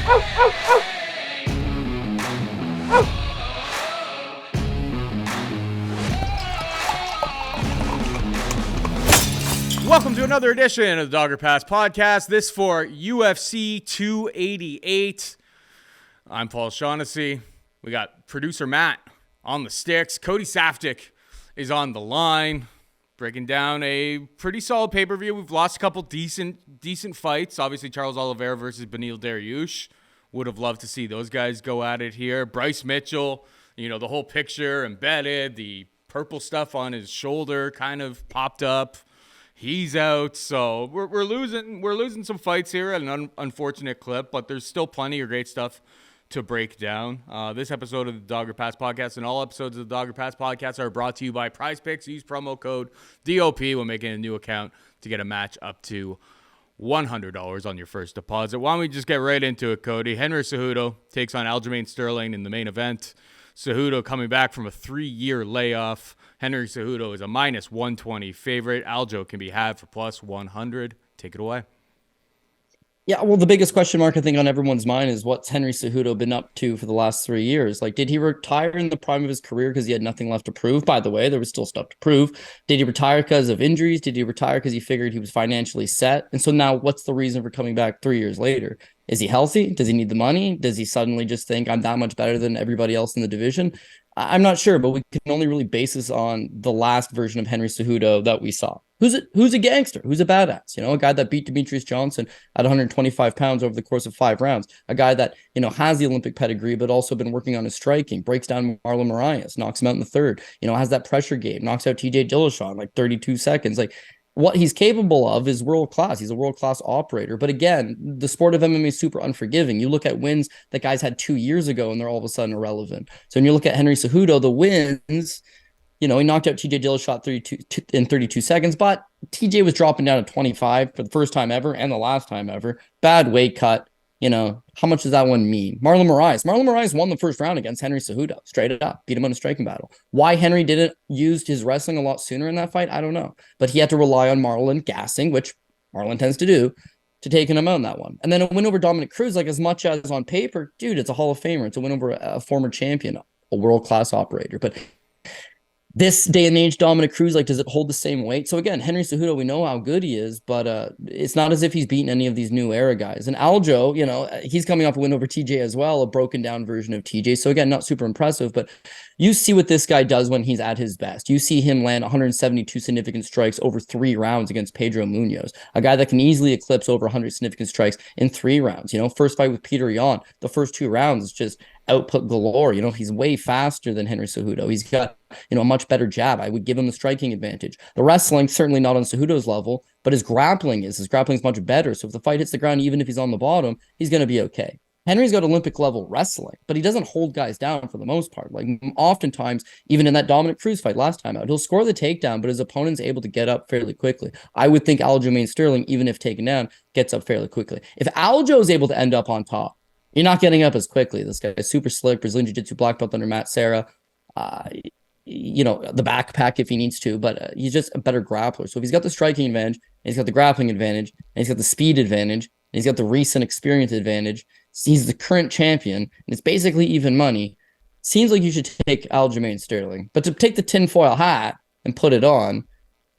Welcome to another edition of the Dogger Pass Podcast. This for UFC 288. I'm Paul Shaughnessy. We got producer Matt on the sticks. Cody Saftic is on the line, breaking down a pretty solid pay-per-view. We've lost a couple decent fights. Obviously, Charles Oliveira versus Beneil Dariush. Would have loved to see those guys go at it here. Bryce Mitchell, the whole picture embedded, the purple stuff on his shoulder kind of popped up. He's out, so we're losing some fights here at an unfortunate clip, but there's still plenty of great stuff to break down. This episode of the Dogger Pass Podcast and all episodes of the Dogger Pass Podcast are brought to you by Prize Picks. Use promo code DOP when making a new account to get a match up to $100 on your first deposit. Why don't we just get right into it, Cody? Henry Cejudo takes on Aljamain Sterling in the main event. Cejudo coming back from a 3-year layoff. Henry Cejudo is a minus 120 favorite. Aljo can be had for plus 100. Take it away. Yeah, well, the biggest question mark I think on everyone's mind is what's Henry Cejudo been up to for the last 3 years? Like, did he retire in the prime of his career because he had nothing left to prove? By the way, there was still stuff to prove. Did he retire because of injuries? Did he retire because he figured he was financially set? And so now what's the reason for coming back 3 years later? Is he healthy? Does he need the money? Does he suddenly just think I'm that much better than everybody else in the division? I'm not sure, but we can only really base this on the last version of Henry Cejudo that we saw. Who's a gangster? Who's a badass? A guy that beat Demetrius Johnson at 125 pounds over the course of 5 rounds. A guy that, has the Olympic pedigree, but also been working on his striking, breaks down Marlon Moraes, knocks him out in the third, has that pressure game, knocks out TJ Dillashaw in like 32 seconds. Like, what he's capable of is world-class. He's a world-class operator. But again, the sport of MMA is super unforgiving. You look at wins that guys had 2 years ago, and they're all of a sudden irrelevant. So when you look at Henry Cejudo, the wins, he knocked out TJ Dillashaw in 32 seconds, but TJ was dropping down to 25 for the first time ever and the last time ever. Bad weight cut. How much does that one mean? Marlon Moraes won the first round against Henry Cejudo, straight up, beat him in a striking battle. Why Henry didn't use his wrestling a lot sooner in that fight, I don't know. But he had to rely on Marlon gassing, which Marlon tends to do, to taking him out in that one. And then a win over Dominic Cruz, like as much as on paper, dude, it's a Hall of Famer. It's a win over a former champion, a world-class operator. But this day and age, Dominic Cruz, does it hold the same weight? So again, Henry Cejudo, we know how good he is, but it's not as if he's beaten any of these new era guys. And Aljo, he's coming off a win over TJ as well, a broken down version of TJ. So again, not super impressive, but you see what this guy does when he's at his best. You see him land 172 significant strikes over 3 rounds against Pedro Munoz, a guy that can easily eclipse over 100 significant strikes in 3 rounds. First fight with Peter Yan, the first 2 rounds is just output galore. He's way faster than Henry Cejudo. He's got, a much better jab. I would give him the striking advantage. The wrestling, certainly not on Cejudo's level, but his grappling is much better. So if the fight hits the ground, even if he's on the bottom, he's going to be okay. Henry's got Olympic level wrestling, but he doesn't hold guys down for the most part. Like oftentimes, even in that Dominic Cruz fight last time out, he'll score the takedown, but his opponent's able to get up fairly quickly. I would think Aljamain Sterling, even if taken down, gets up fairly quickly. If Aljo's able to end up on top, you're not getting up as quickly. This guy is super slick, Brazilian Jiu-Jitsu black belt under Matt Serra. The backpack if he needs to, but he's just a better grappler. So if he's got the striking advantage, and he's got the grappling advantage, and he's got the speed advantage, and he's got the recent experience advantage, he's the current champion, and it's basically even money. Seems like you should take Aljamain Sterling. But to take the tinfoil hat and put it on,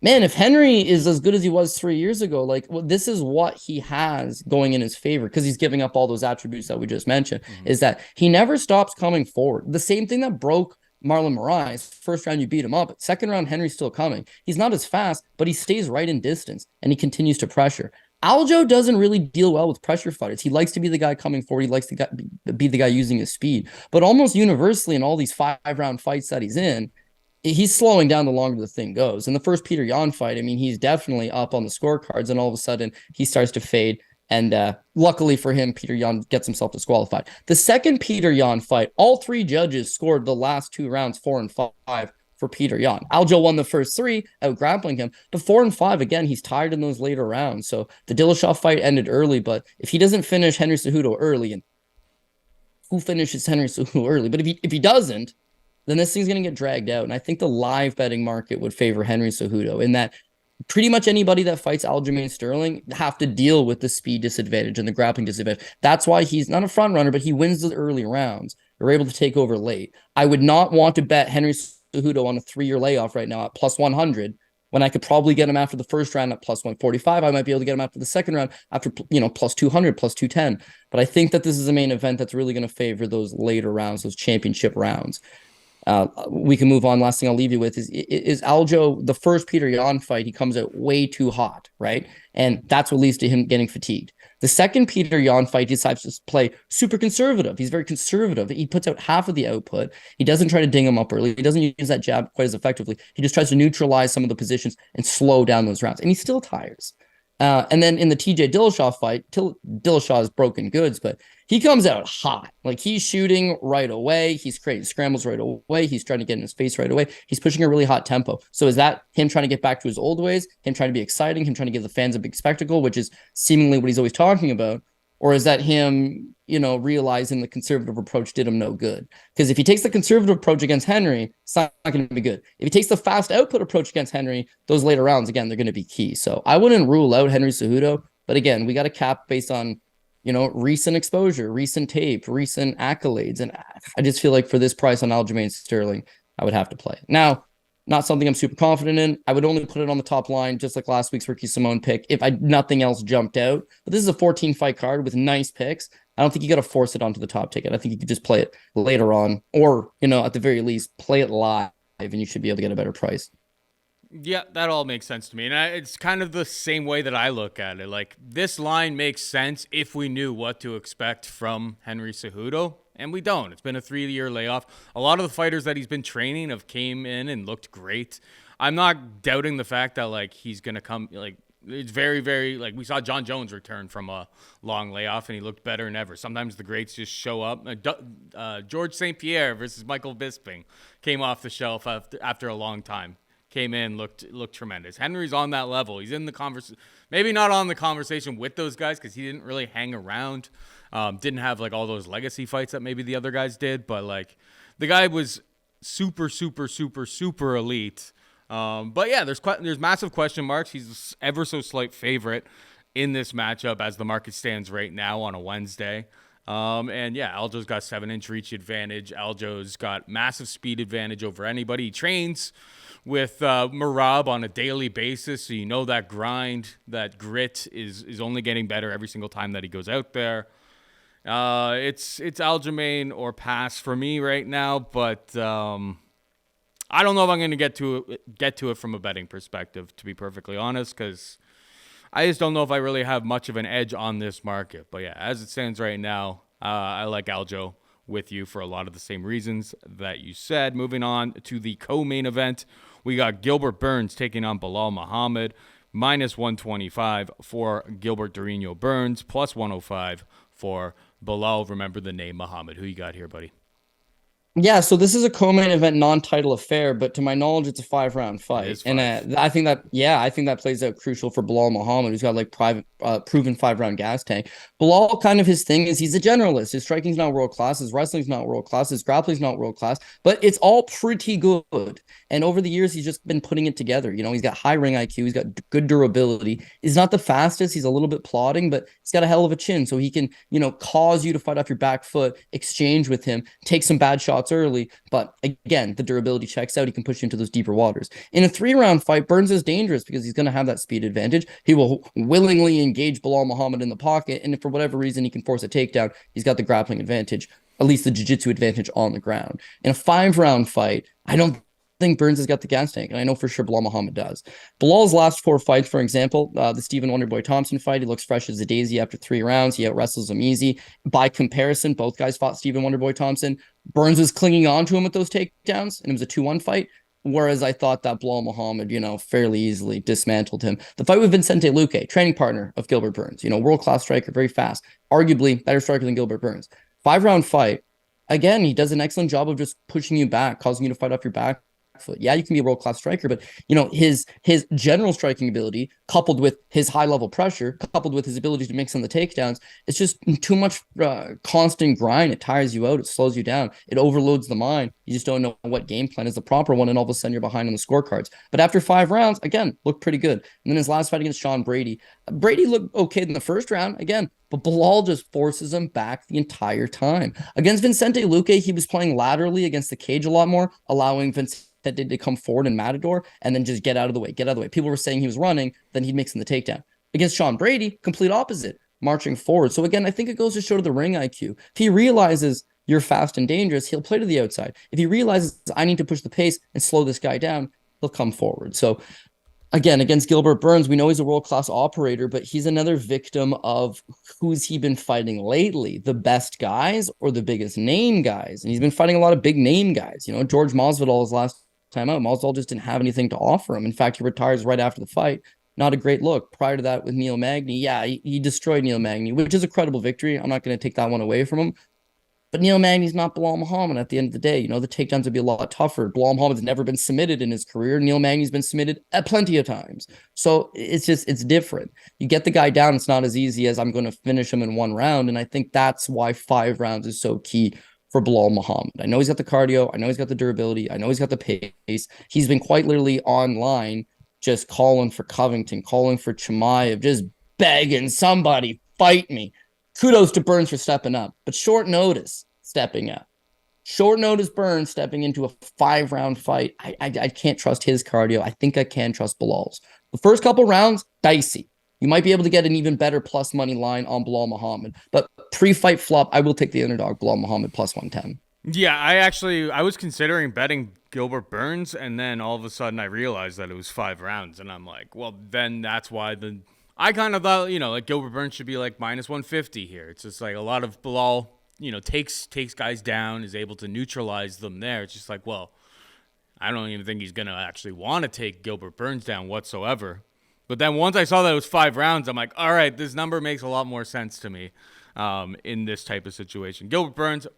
man, if Henry is as good as he was 3 years ago, this is what he has going in his favor, because he's giving up all those attributes that we just mentioned, is that he never stops coming forward. The same thing that broke Marlon Moraes. First round, you beat him up. But second round, Henry's still coming. He's not as fast, but he stays right in distance, and he continues to pressure. Aljo doesn't really deal well with pressure fighters. He likes to be the guy coming forward. He likes to be the guy using his speed. But almost universally in all these 5-round fights that he's in, he's slowing down the longer the thing goes. In the first Peter Yan fight, he's definitely up on the scorecards, and all of a sudden he starts to fade. And luckily for him, Peter Yan gets himself disqualified. The second Peter Yan fight, all 3 judges scored the last 2 rounds 4 and 5 for Peter Yan. Aljo won the first 3, out grappling him. But 4 and 5, again, he's tired in those later rounds. So the Dillashaw fight ended early, but if he doesn't finish Henry Cejudo early, and who finishes Henry Cejudo early? But if he doesn't, then this thing's going to get dragged out. And I think the live betting market would favor Henry Cejudo in that pretty much anybody that fights Aljamain Sterling have to deal with the speed disadvantage and the grappling disadvantage. That's why he's not a front runner, but he wins the early rounds. They're able to take over late. I would not want to bet Henry Cejudo on a 3-year layoff right now at plus 100 when I could probably get him after the first round at plus 145. I might be able to get him after the second round after, plus 200, plus 210. But I think that this is a main event that's really going to favor those later rounds, those championship rounds. We can move on. Last thing I'll leave you with is Aljo, the first Peter Yan fight, he comes out way too hot, right? And that's what leads to him getting fatigued. The second Peter Yan fight, he decides to play super conservative. He's very conservative. He puts out half of the output. He doesn't try to ding him up early. He doesn't use that jab quite as effectively. He just tries to neutralize some of the positions and slow down those rounds. And he still tires. And then in the TJ Dillashaw fight, Dillashaw is broken goods, but he comes out hot. Like, he's shooting right away. He's creating scrambles right away. He's trying to get in his face right away. He's pushing a really hot tempo. So is that him trying to get back to his old ways, him trying to be exciting, him trying to give the fans a big spectacle, which is seemingly what he's always talking about? Or is that him, realizing the conservative approach did him no good? Because if he takes the conservative approach against Henry, it's not going to be good. If he takes the fast output approach against Henry, those later rounds, again, they're going to be key. So I wouldn't rule out Henry Cejudo. But again, we got a cap based on, recent exposure, recent tape, recent accolades. And I just feel like for this price on Aljamain Sterling, I would have to play. Now, not something I'm super confident in. I would only put it on the top line, just like last week's Ricky Simone pick, if nothing else jumped out. But this is a 14-fight card with nice picks. I don't think you got to force it onto the top ticket. I think you could just play it later on, or, at the very least, play it live, and you should be able to get a better price. Yeah, that all makes sense to me. And it's kind of the same way that I look at it. Like, this line makes sense if we knew what to expect from Henry Cejudo, and we don't. It's been a 3-year layoff. A lot of the fighters that he's been training have came in and looked great. I'm not doubting the fact that, he's going to come, it's very, very, we saw John Jones return from a long layoff, and he looked better than ever. Sometimes the greats just show up. George St. Pierre versus Michael Bisping came off the shelf after a long time. Came in, looked tremendous. Henry's on that level. He's in the conversation, maybe not on the conversation with those guys because he didn't really hang around. Didn't have all those legacy fights that maybe the other guys did, but the guy was super, super, super, super elite. But yeah, there's massive question marks. He's ever so slight favorite in this matchup as the market stands right now on a Wednesday. And yeah, Aljo's got 7-inch reach advantage. Aljo's got massive speed advantage over anybody. He trains with Merab on a daily basis, so that grind, that grit is only getting better every single time that he goes out there. It's Aljamain or pass for me right now, but I don't know if I'm going to get to it from a betting perspective, to be perfectly honest, because I just don't know if I really have much of an edge on this market. But yeah, as it stands right now, I like Aljo with you for a lot of the same reasons that you said. Moving on to the co-main event, we got Gilbert Burns taking on Belal Muhammad, minus 125 for Gilbert Durinho Burns, plus 105 for Belal. Remember the name Muhammad. Who you got here, buddy? Yeah, so this is a co-main event non-title affair, but to my knowledge, it's a 5-round fight. And I think that plays out crucial for Belal Muhammad, who's got proven 5-round gas tank. Belal, kind of his thing is he's a generalist. His striking's not world class, his wrestling's not world class, his grappling's not world class, but it's all pretty good. And over the years, he's just been putting it together. He's got high ring IQ, he's got good durability. He's not the fastest, he's a little bit plodding, but he's got a hell of a chin, so he can, cause you to fight off your back foot, exchange with him, take some bad shots early, but again, the durability checks out. He can push you into those deeper waters. In a 3-round fight, Burns is dangerous because he's going to have that speed advantage. He will willingly engage Belal Muhammad in the pocket, and if for whatever reason he can force a takedown, he's got the grappling advantage, at least the jiu-jitsu advantage on the ground. In a 5-round fight, I don't think Burns has got the gas tank, and I know for sure Belal Muhammad does. Belal's last 4 fights, for example, the Stephen Wonderboy Thompson fight, he looks fresh as a daisy after 3 rounds. He out-wrestles him easy. By comparison, both guys fought Stephen Wonderboy Thompson. Burns was clinging on to him with those takedowns, and it was a 2-1 fight, whereas I thought that Belal Muhammad, fairly easily dismantled him. The fight with Vicente Luque, training partner of Gilbert Burns, world-class striker, very fast, arguably better striker than Gilbert Burns. 5-round fight, again, he does an excellent job of just pushing you back, causing you to fight off your back foot. Yeah, you can be a world-class striker, but his general striking ability, coupled with his high-level pressure, coupled with his ability to mix in the takedowns, it's just too much constant grind. It tires you out. It slows you down. It overloads the mind. You just don't know what game plan is the proper one, and all of a sudden you're behind on the scorecards. But after 5 rounds, again, looked pretty good. And then his last fight against Sean Brady looked okay in the first round, again, but Belal just forces him back the entire time. Against Vicente Luque, he was playing laterally against the cage a lot more, allowing Vicente to come forward in Matador and then just get out of the way. People were saying he was running, then he'd mix in the takedown. Against Sean Brady, complete opposite, marching forward. So again, I think it goes to show to the ring IQ. If he realizes you're fast and dangerous, he'll play to the outside. If he realizes I need to push the pace and slow this guy down, he'll come forward. So again, against Gilbert Burns, we know he's a world-class operator, but he's another victim of who's he been fighting lately, the best guys or the biggest name guys. And he's been fighting a lot of big name guys. George Masvidal, his last time out, Masvidal just didn't have anything to offer him. In fact, he retires right after the fight. Not a great look. Prior to that with Neil Magny, yeah, he destroyed Neil Magny, which is a credible victory. I'm not going to take that one away from him. But Neil Magny's not Belal Muhammad at the end of the day. The takedowns would be a lot tougher. Belal Muhammad's never been submitted in his career. Neil Magny's been submitted at plenty of times. So it's different. You get the guy down, it's not as easy as I'm going to finish him in 1 round. And I think that's why 5 rounds is so key for Belal Muhammad. I know he's got the cardio. I know he's got the durability. I know he's got the pace. He's been quite literally online just calling for Covington, calling for Chimaev, just begging somebody, fight me. Kudos to Burns for stepping up, but short notice stepping up. Short notice Burns stepping into a 5-round fight. I can't trust his cardio. I think I can trust Belal's. The first couple rounds, dicey. You might be able to get an even better plus money line on Belal Muhammad, but pre-fight flop, I will take the underdog Belal Muhammad plus 110. Yeah, I was considering betting Gilbert Burns, and then all of a sudden I realized that it was 5 rounds, and I'm like, well, then that's why I kind of thought, like Gilbert Burns should be like minus 150 here. It's just like a lot of Belal, takes guys down, is able to neutralize them there. It's just like, well, I don't even think he's going to actually want to take Gilbert Burns down whatsoever. But then once I saw that it was 5 rounds, I'm like, all right, this number makes a lot more sense to me in this type of situation. Gilbert Burns,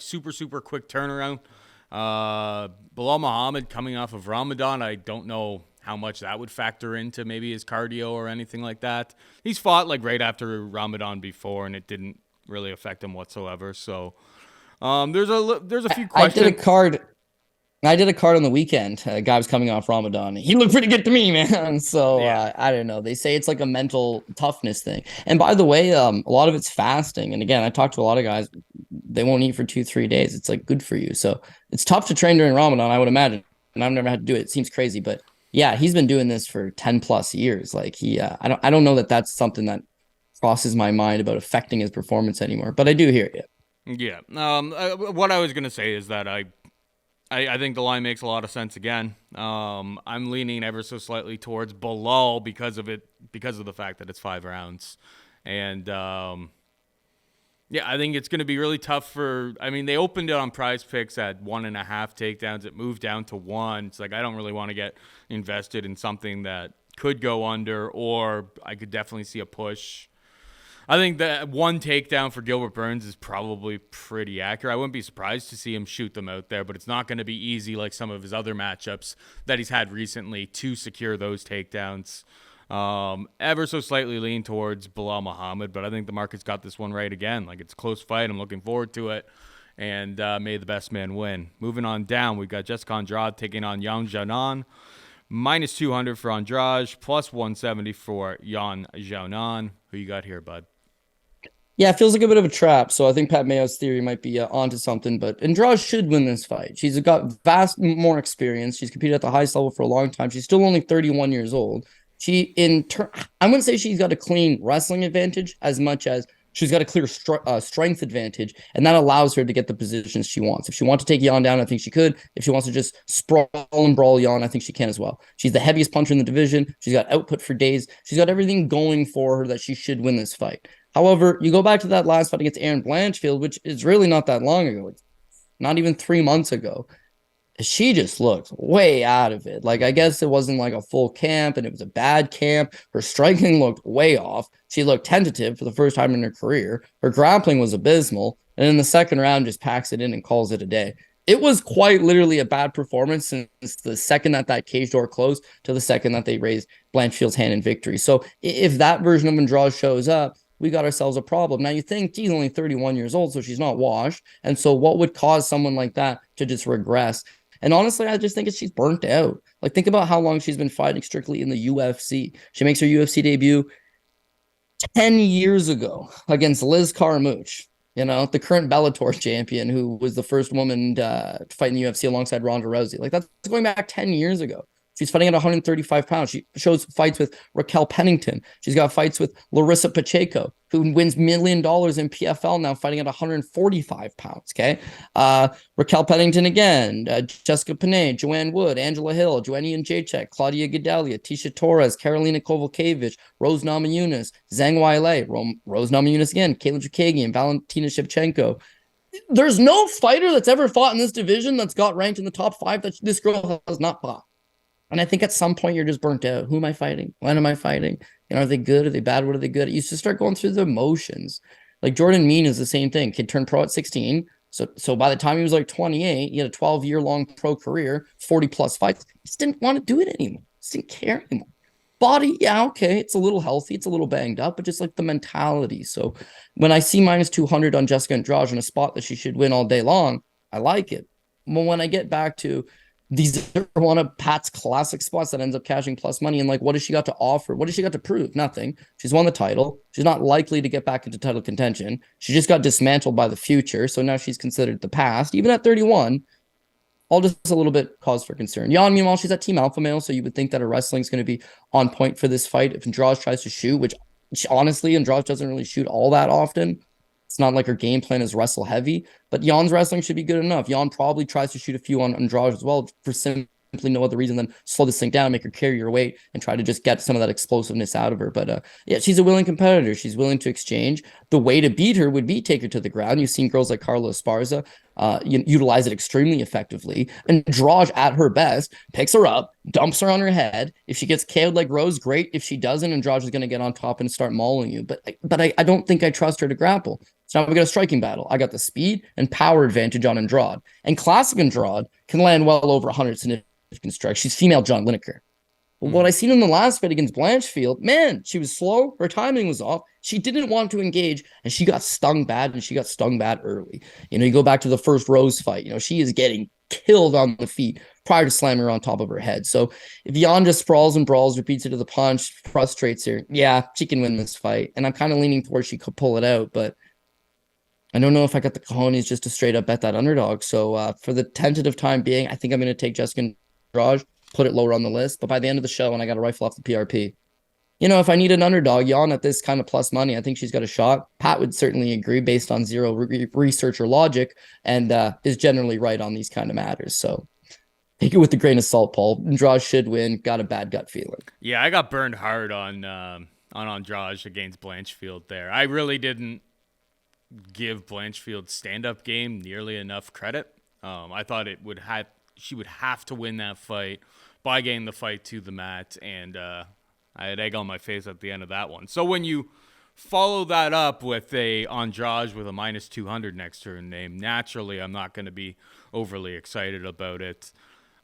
super, super quick turnaround. Belal Muhammad coming off of Ramadan, I don't know how much that would factor into maybe his cardio or anything like that. He's fought like right after Ramadan before, and it didn't really affect him whatsoever. So there's a few questions. I did a card on the weekend. A guy was coming off Ramadan. He looked pretty good to me, man. So yeah. I don't know. They say it's like a mental toughness thing. And by the way, a lot of it's fasting. And again, I talked to a lot of guys. They won't eat for 2-3 days. It's like good for you. So it's tough to train during Ramadan, I would imagine. And I've never had to do it. It seems crazy, but yeah, he's been doing this for 10 plus years. Like I don't know that that's something that crosses my mind about affecting his performance anymore, but I do hear you. Yeah. What I was going to say is that I think the line makes a lot of sense again. I'm leaning ever so slightly towards Belal because of the fact that it's 5 rounds. And I think it's going to be really tough they opened it on Prize Picks at 1.5 takedowns. It moved down to 1. It's like, I don't really want to get invested in something that could go under, or I could definitely see a push. I think that 1 takedown for Gilbert Burns is probably pretty accurate. I wouldn't be surprised to see him shoot them out there, but it's not going to be easy like some of his other matchups that he's had recently to secure those takedowns. Ever so slightly lean towards Belal Muhammad, but I think the market's got this one right again. Like, it's a close fight. I'm looking forward to it, and may the best man win. Moving on down, we've got Jessica Andrade taking on Xionan. Minus 200 for Andrade, plus 170 for Xionan. Who you got here, bud? Yeah, it feels like a bit of a trap. So I think Pat Mayo's theory might be onto something, but Andrade should win this fight. She's got vast more experience. She's competed at the highest level for a long time. She's still only 31 years old. I wouldn't say she's got a clean wrestling advantage as much as she's got a clear strength advantage, and that allows her to get the positions she wants. If she wants to take Jan down, I think she could. If she wants to just sprawl and brawl Jan, I think she can as well. She's the heaviest puncher in the division. She's got output for days. She's got everything going for her that she should win this fight. However, you go back to that last fight against Erin Blanchfield, which is really not that long ago. It's not even 3 months ago. She just looked way out of it. Like, I guess it wasn't like a full camp and it was a bad camp. Her striking looked way off. She looked tentative for the first time in her career. Her grappling was abysmal. And in the second round, just packs it in and calls it a day. It was quite literally a bad performance since the second that cage door closed to the second that they raised Blanchfield's hand in victory. So if that version of Andrade shows up, we got ourselves a problem. Now you think she's only 31 years old, so she's not washed. And so what would cause someone like that to just regress? And honestly, I just think she's burnt out. Like, think about how long she's been fighting strictly in the UFC. She makes her UFC debut 10 years ago against Liz Carmouche, the current Bellator champion who was the first woman to fight in the UFC alongside Ronda Rousey. Like, that's going back 10 years ago. She's fighting at 135 pounds. She shows fights with Raquel Pennington. She's got fights with Larissa Pacheco, who wins $1 million in PFL now, fighting at 145 pounds. Okay. Raquel Pennington again, Jessica Panay, Joanne Wood, Angela Hill, Joanne Jacek, Claudia Gadelia, Tisha Torres, Karolina Kovalkiewicz, Rose Namajunas, Zhang Weili, Rose Namajunas again, Caitlin Chukagian, Valentina Shevchenko. There's no fighter that's ever fought in this division that's got ranked in the top 5 that this girl has not fought. And I think at some point you're just burnt out. Who am I fighting? When am I fighting? Are they good? Are they bad? What are they good? You just start going through the motions. Like Jordan Mein is the same thing. Kid turned pro at 16. So by the time he was like 28, he had a 12-year-long pro career, 40 plus fights. He just didn't want to do it anymore. He just didn't care anymore. Body, yeah, okay. It's a little healthy. It's a little banged up, but just like the mentality. So when I see minus 200 on Jessica Andrade in a spot that she should win all day long, I like it. But when I get back to these are one of Pat's classic spots that ends up cashing plus money. And like, what has she got to offer? What has she got to prove? Nothing. She's won the title. She's not likely to get back into title contention. She just got dismantled by the future. So now she's considered the past. Even at 31, all just a little bit cause for concern. Jan, meanwhile, she's at Team Alpha Male. So you would think that her wrestling is going to be on point for this fight. If Andrade tries to shoot, which honestly, Andrade doesn't really shoot all that often. It's not like her game plan is wrestle heavy, but Jan's wrestling should be good enough. Jan probably tries to shoot a few on Andrade as well for simply no other reason than slow this thing down, make her carry her weight, and try to just get some of that explosiveness out of her. But yeah, she's a willing competitor. She's willing to exchange. The way to beat her would be take her to the ground. You've seen girls like Carla Esparza utilize it extremely effectively. And Andrade, at her best, picks her up, dumps her on her head. If she gets KO'd like Rose, great. If she doesn't, Andrade is going to get on top and start mauling you. But I don't think I trust her to grapple. So now we got a striking battle. I got the speed and power advantage on Andrade. And classic Andrade can land well over 100 significant strikes. She's female John Lineker. But what I seen in the last fight against Blanchfield, man, she was slow. Her timing was off. She didn't want to engage, and she got stung bad, and she got stung bad early. You go back to the first Rose fight. She is getting killed on the feet prior to slamming her on top of her head. So if Jan just sprawls and brawls, repeats her to the punch, frustrates her, yeah, she can win this fight. And I'm kind of leaning towards she could pull it out, but I don't know if I got the cojones just to straight up bet that underdog. So for the tentative time being, I think I'm going to take Jessica Andrade, put it lower on the list. But by the end of the show, and I got a rifle off the PRP, if I need an underdog, Jan at this kind of plus money, I think she's got a shot. Pat would certainly agree based on zero research or logic, and is generally right on these kind of matters. So take it with a grain of salt, Paul. Andrade should win. Got a bad gut feeling. Yeah, I got burned hard on Andrade against Blanchfield there. I really didn't give Blanchfield's stand-up game nearly enough credit. I thought she would have to win that fight by getting the fight to the mat, and I had egg on my face at the end of that one. So when you follow that up with a Andrade with a minus 200 next to her name, naturally I'm not going to be overly excited about it.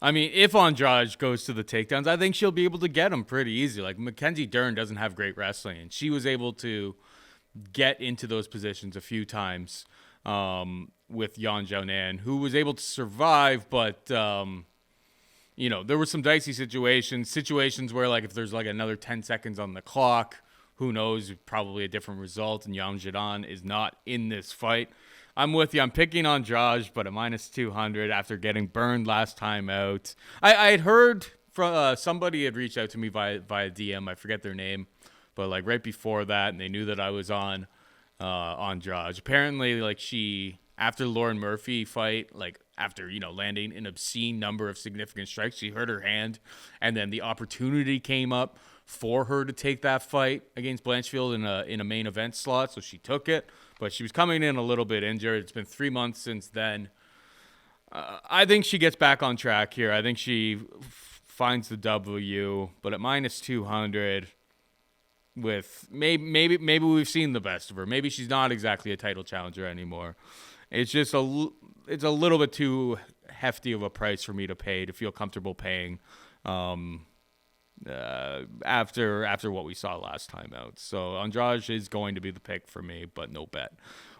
I mean, if Andrade goes to the takedowns, I think she'll be able to get him pretty easy. Like, Mackenzie Dern doesn't have great wrestling, and she was able to get into those positions a few times with Xionan, who was able to survive, but there were some dicey situations where, like, if there's like another 10 seconds on the clock, who knows, probably a different result, and Jourdain is not in this fight. I'm with you. I'm picking Andrade, but a minus 200 after getting burned last time out. I had heard from somebody had reached out to me via DM. I forget their name. But like right before that, and they knew that I was on Andrade. Apparently, like, she, after the Lauren Murphy fight, like after landing an obscene number of significant strikes, she hurt her hand, and then the opportunity came up for her to take that fight against Blanchfield in a main event slot, so she took it. But she was coming in a little bit injured. It's been 3 months since then. I think she gets back on track here. I think she finds the W, but at minus 200. With maybe we've seen the best of her. Maybe she's not exactly a title challenger anymore. It's just it's a little bit too hefty of a price for me to pay to feel comfortable paying after what we saw last time out. So Andrade is going to be the pick for me, but no bet.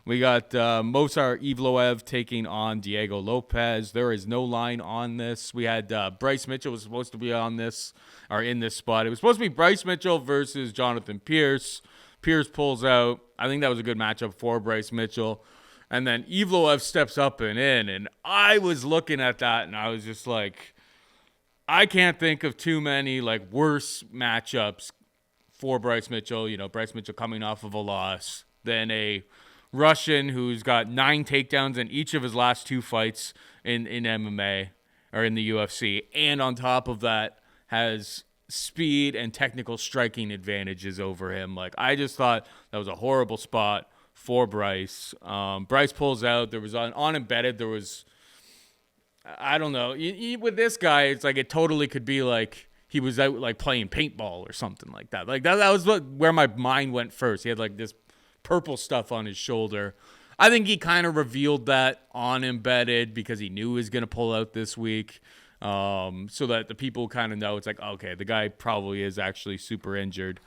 We got Movsar Evloev taking on Diego Lopes. There is no line on this. We had Bryce Mitchell was supposed to be on this, or in this spot. It was supposed to be Bryce Mitchell versus Jonathan Pierce. Pierce pulls out. I think that was a good matchup for Bryce Mitchell. And then Evloev steps up and in. And I was looking at that, and I was just like, I can't think of too many like worse matchups for Bryce Mitchell. You know, Bryce Mitchell coming off of a loss than a Russian who's got 9 takedowns in each of his last 2 fights in MMA or in the UFC. And on top of that, has speed and technical striking advantages over him. Like, I just thought that was a horrible spot for Bryce. Bryce pulls out. There was on embedded. There was, I don't know. With this guy, it's like it totally could be like he was out like playing paintball or something like that. Like that was where my mind went first. He had like this purple stuff on his shoulder. I think he kind of revealed that on embedded because he knew he was going to pull out this week. So that the people kind of know it's like, okay, the guy probably is actually super injured.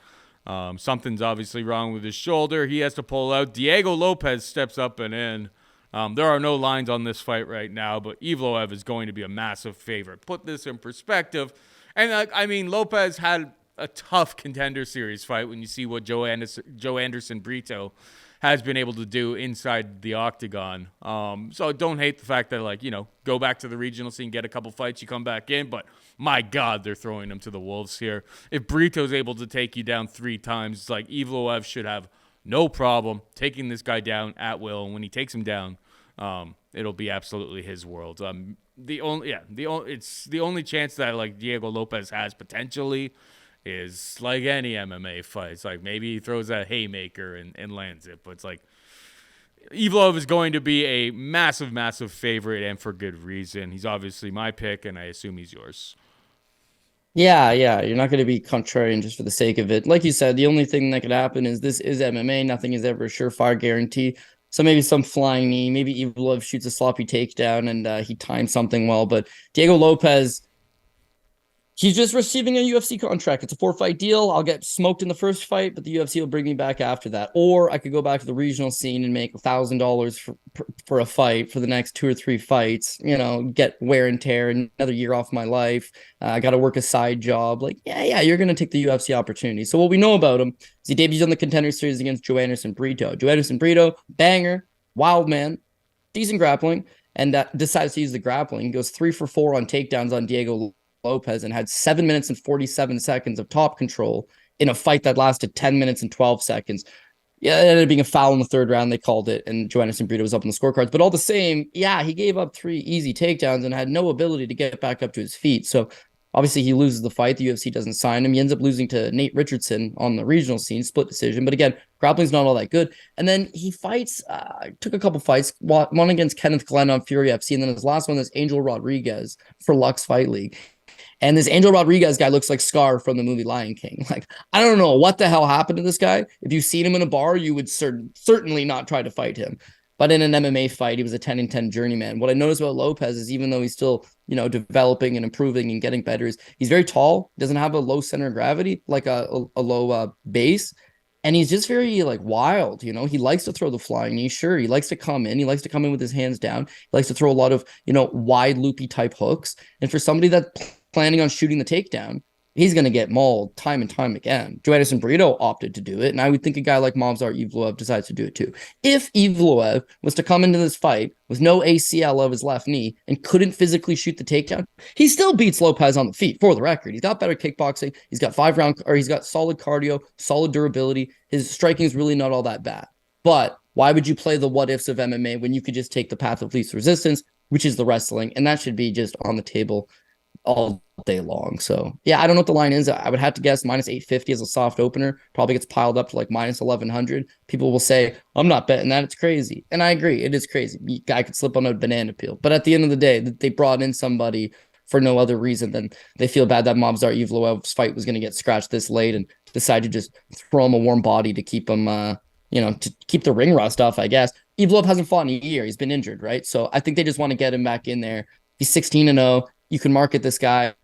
Something's obviously wrong with his shoulder. He has to pull out. Diego Lopes steps up and in. There are no lines on this fight right now, but Evloev is going to be a massive favorite. Put this in perspective. And I mean, Lopes had a tough Contender Series fight when you see what Joe Anderson Brito has been able to do inside the octagon. So don't hate the fact that, like, you know, go back to the regional scene, get a couple fights, you come back in. But my God, they're throwing him to the wolves here. If Brito's able to take you down 3 times, it's like Evloev should have no problem taking this guy down at will. And when he takes him down, it'll be absolutely his world. It's the only chance that like Diego Lopes has potentially is like any MMA fight. It's like maybe he throws a haymaker and lands it, but it's like Evloev is going to be a massive, massive favorite, and for good reason. He's obviously my pick, and I assume he's yours. Yeah, you're not going to be contrarian just for the sake of it. Like you said, the only thing that could happen is this is MMA. Nothing is ever a surefire guarantee. So maybe some flying knee, maybe Evloev shoots a sloppy takedown and he times something well. But Diego Lopes, he's just receiving a UFC contract. It's a 4-fight deal. I'll get smoked in the first fight, but the UFC will bring me back after that. Or I could go back to the regional scene and make $1,000 for a fight for the next 2 or 3 fights. You know, get wear and tear, another year off my life. I got to work a side job. Like, yeah, you're going to take the UFC opportunity. So what we know about him is he debuts on the Contender Series against Joe Anderson Brito. Joe Anderson Brito, banger, wild man, decent grappling, and decides to use the grappling. He goes 3 for 4 on takedowns on Diego Lopes and had 7 minutes and 47 seconds of top control in a fight that lasted 10 minutes and 12 seconds. Yeah, it ended up being a foul in the 3rd round. They called it, and Joe Anderson Brito was up in the scorecards. But all the same, yeah, he gave up 3 easy takedowns and had no ability to get back up to his feet. So obviously he loses the fight. The UFC doesn't sign him. He ends up losing to Nate Richardson on the regional scene, split decision. But again, grappling's not all that good. And then he fights, took a couple fights, one against Kenneth Glenn on Fury FC, and then his last one is Angel Rodriguez for Lux Fight League. And this Angel Rodriguez guy looks like Scar from the movie Lion King. Like, I don't know what the hell happened to this guy. If you've seen him in a bar, you would certainly not try to fight him. But in an MMA fight, he was a 10-10 journeyman. What I noticed about Lopes is even though he's still, you know, developing and improving and getting better, is he's very tall, doesn't have a low center of gravity, like a low base. And he's just very like wild, you know. He likes to throw the flying knee. Sure, he likes to come in. He likes to come in with his hands down. He likes to throw a lot of, you know, wide loopy type hooks. And for somebody that's planning on shooting the takedown, he's going to get mauled time and time again. Joe Anderson Brito opted to do it, and I would think a guy like Movsar Evloev decides to do it too. If Evloev was to come into this fight with no ACL of his left knee and couldn't physically shoot the takedown, he still beats Lopes on the feet, for the record. He's got better kickboxing. He's got he's got solid cardio, solid durability. His striking is really not all that bad. But why would you play the what ifs of MMA when you could just take the path of least resistance, which is the wrestling, and that should be just on the table all day long. So yeah, I don't know what the line is. I would have to guess minus 850 as a soft opener. Probably gets piled up to like minus 1100. People will say, I'm not betting that. It's crazy. And I agree. It is crazy. Guy could slip on a banana peel. But at the end of the day, they brought in somebody for no other reason than they feel bad that Movsar Evloev's fight was going to get scratched this late and decide to just throw him a warm body to keep him, to keep the ring rust off, I guess. Evloev hasn't fought in a year. He's been injured, right? So I think they just want to get him back in there. He's 16-0. You can market this guy.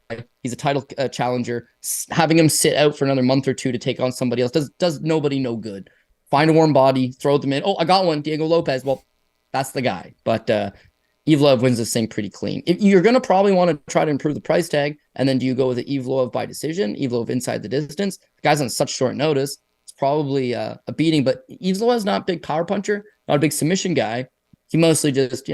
He's a title challenger. Having him sit out for another month or two to take on somebody else does nobody no good. Find a warm body, throw them in. Oh, I got one, Diego Lopes. Well, that's the guy. But Evloev wins this thing pretty clean. If you're going to probably want to try to improve the price tag, and then do you go with the Evloev by decision, Evloev inside the distance? The guy's on such short notice. It's probably a beating, but Evloev's not a big power puncher, not a big submission guy. He mostly just,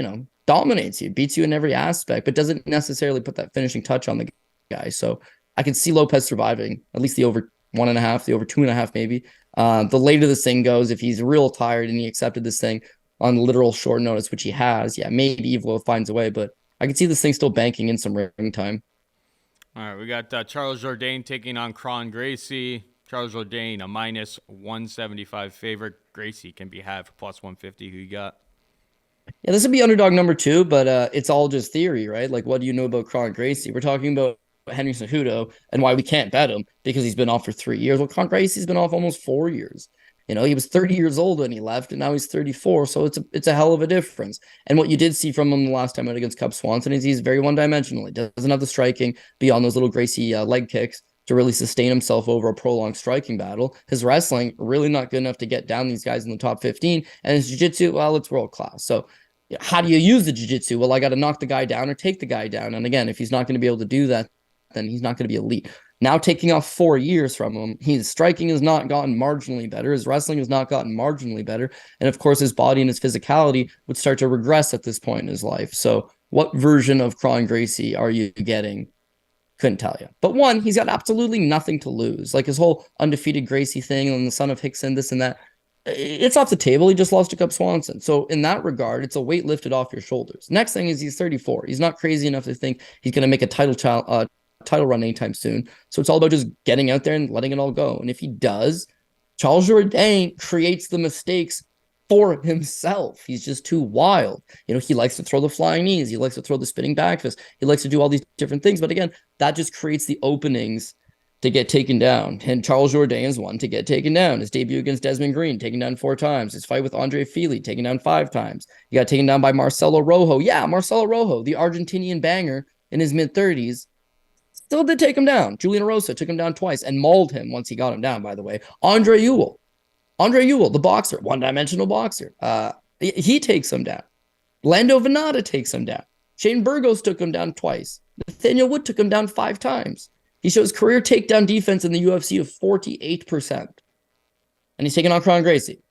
dominates you, beats you in every aspect, but doesn't necessarily put that finishing touch on the guy. So I can see Lopes surviving, at least the over 1.5, the over 2.5 maybe. The later this thing goes, if he's real tired and he accepted this thing on literal short notice, which he has, yeah, maybe Evloev finds a way, but I can see this thing still banking in some ring time. All right, we got Charles Jourdain taking on Kron Gracie. Charles Jourdain, a minus 175 favorite. Gracie can be had for plus 150. Who you got? Yeah, this would be underdog number 2, but it's all just theory, right? Like, what do you know about Kron Gracie? We're talking about Henry Cejudo and why we can't bet him because he's been off for 3 years. Well, Kron Gracie's been off almost 4 years. He was 30 years old when he left, and now he's 34. So it's a hell of a difference. And what you did see from him the last time out against Cub Swanson is he's very one-dimensional. He doesn't have the striking beyond those little Gracie leg kicks to really sustain himself over a prolonged striking battle. His wrestling, really not good enough to get down these guys in the top 15. And his jiu-jitsu, well, it's world class. So how do you use the jiu-jitsu? Well, I got to knock the guy down or take the guy down. And again, if he's not going to be able to do that, then he's not going to be elite. Now taking off 4 years from him, his striking has not gotten marginally better. His wrestling has not gotten marginally better. And of course, his body and his physicality would start to regress at this point in his life. So what version of Kron Gracie are you getting? Couldn't tell you. But one, he's got absolutely nothing to lose. Like his whole undefeated Gracie thing and the son of Hickson, this and that, it's off the table. He just lost to Cub Swanson. So in that regard, it's a weight lifted off your shoulders. Next thing is he's 34. He's not crazy enough to think he's going to make a title run anytime soon. So it's all about just getting out there and letting it all go. And if he does, Charles Jourdain creates the mistakes for himself. He's just too wild. He likes to throw the flying knees. He likes to throw the spinning back fist. He likes to do all these different things. But again, that just creates the openings to get taken down. And Charles Jourdain's one to get taken down. His debut against Desmond Green, taken down 4 times. His fight with Andre Fili, taken down 5 times. He got taken down by Marcelo Rojo. Yeah, Marcelo Rojo, the Argentinian banger in his mid-30s. Still did take him down. Julian Rosa took him down twice and mauled him once he got him down, by the way. Andre Ewell, the boxer, one-dimensional boxer. He takes him down. Lando Venata takes him down. Shane Burgos took him down twice. Nathaniel Wood took him down 5 times. He shows career takedown defense in the UFC of 48%. And he's taking on Kron Gracie.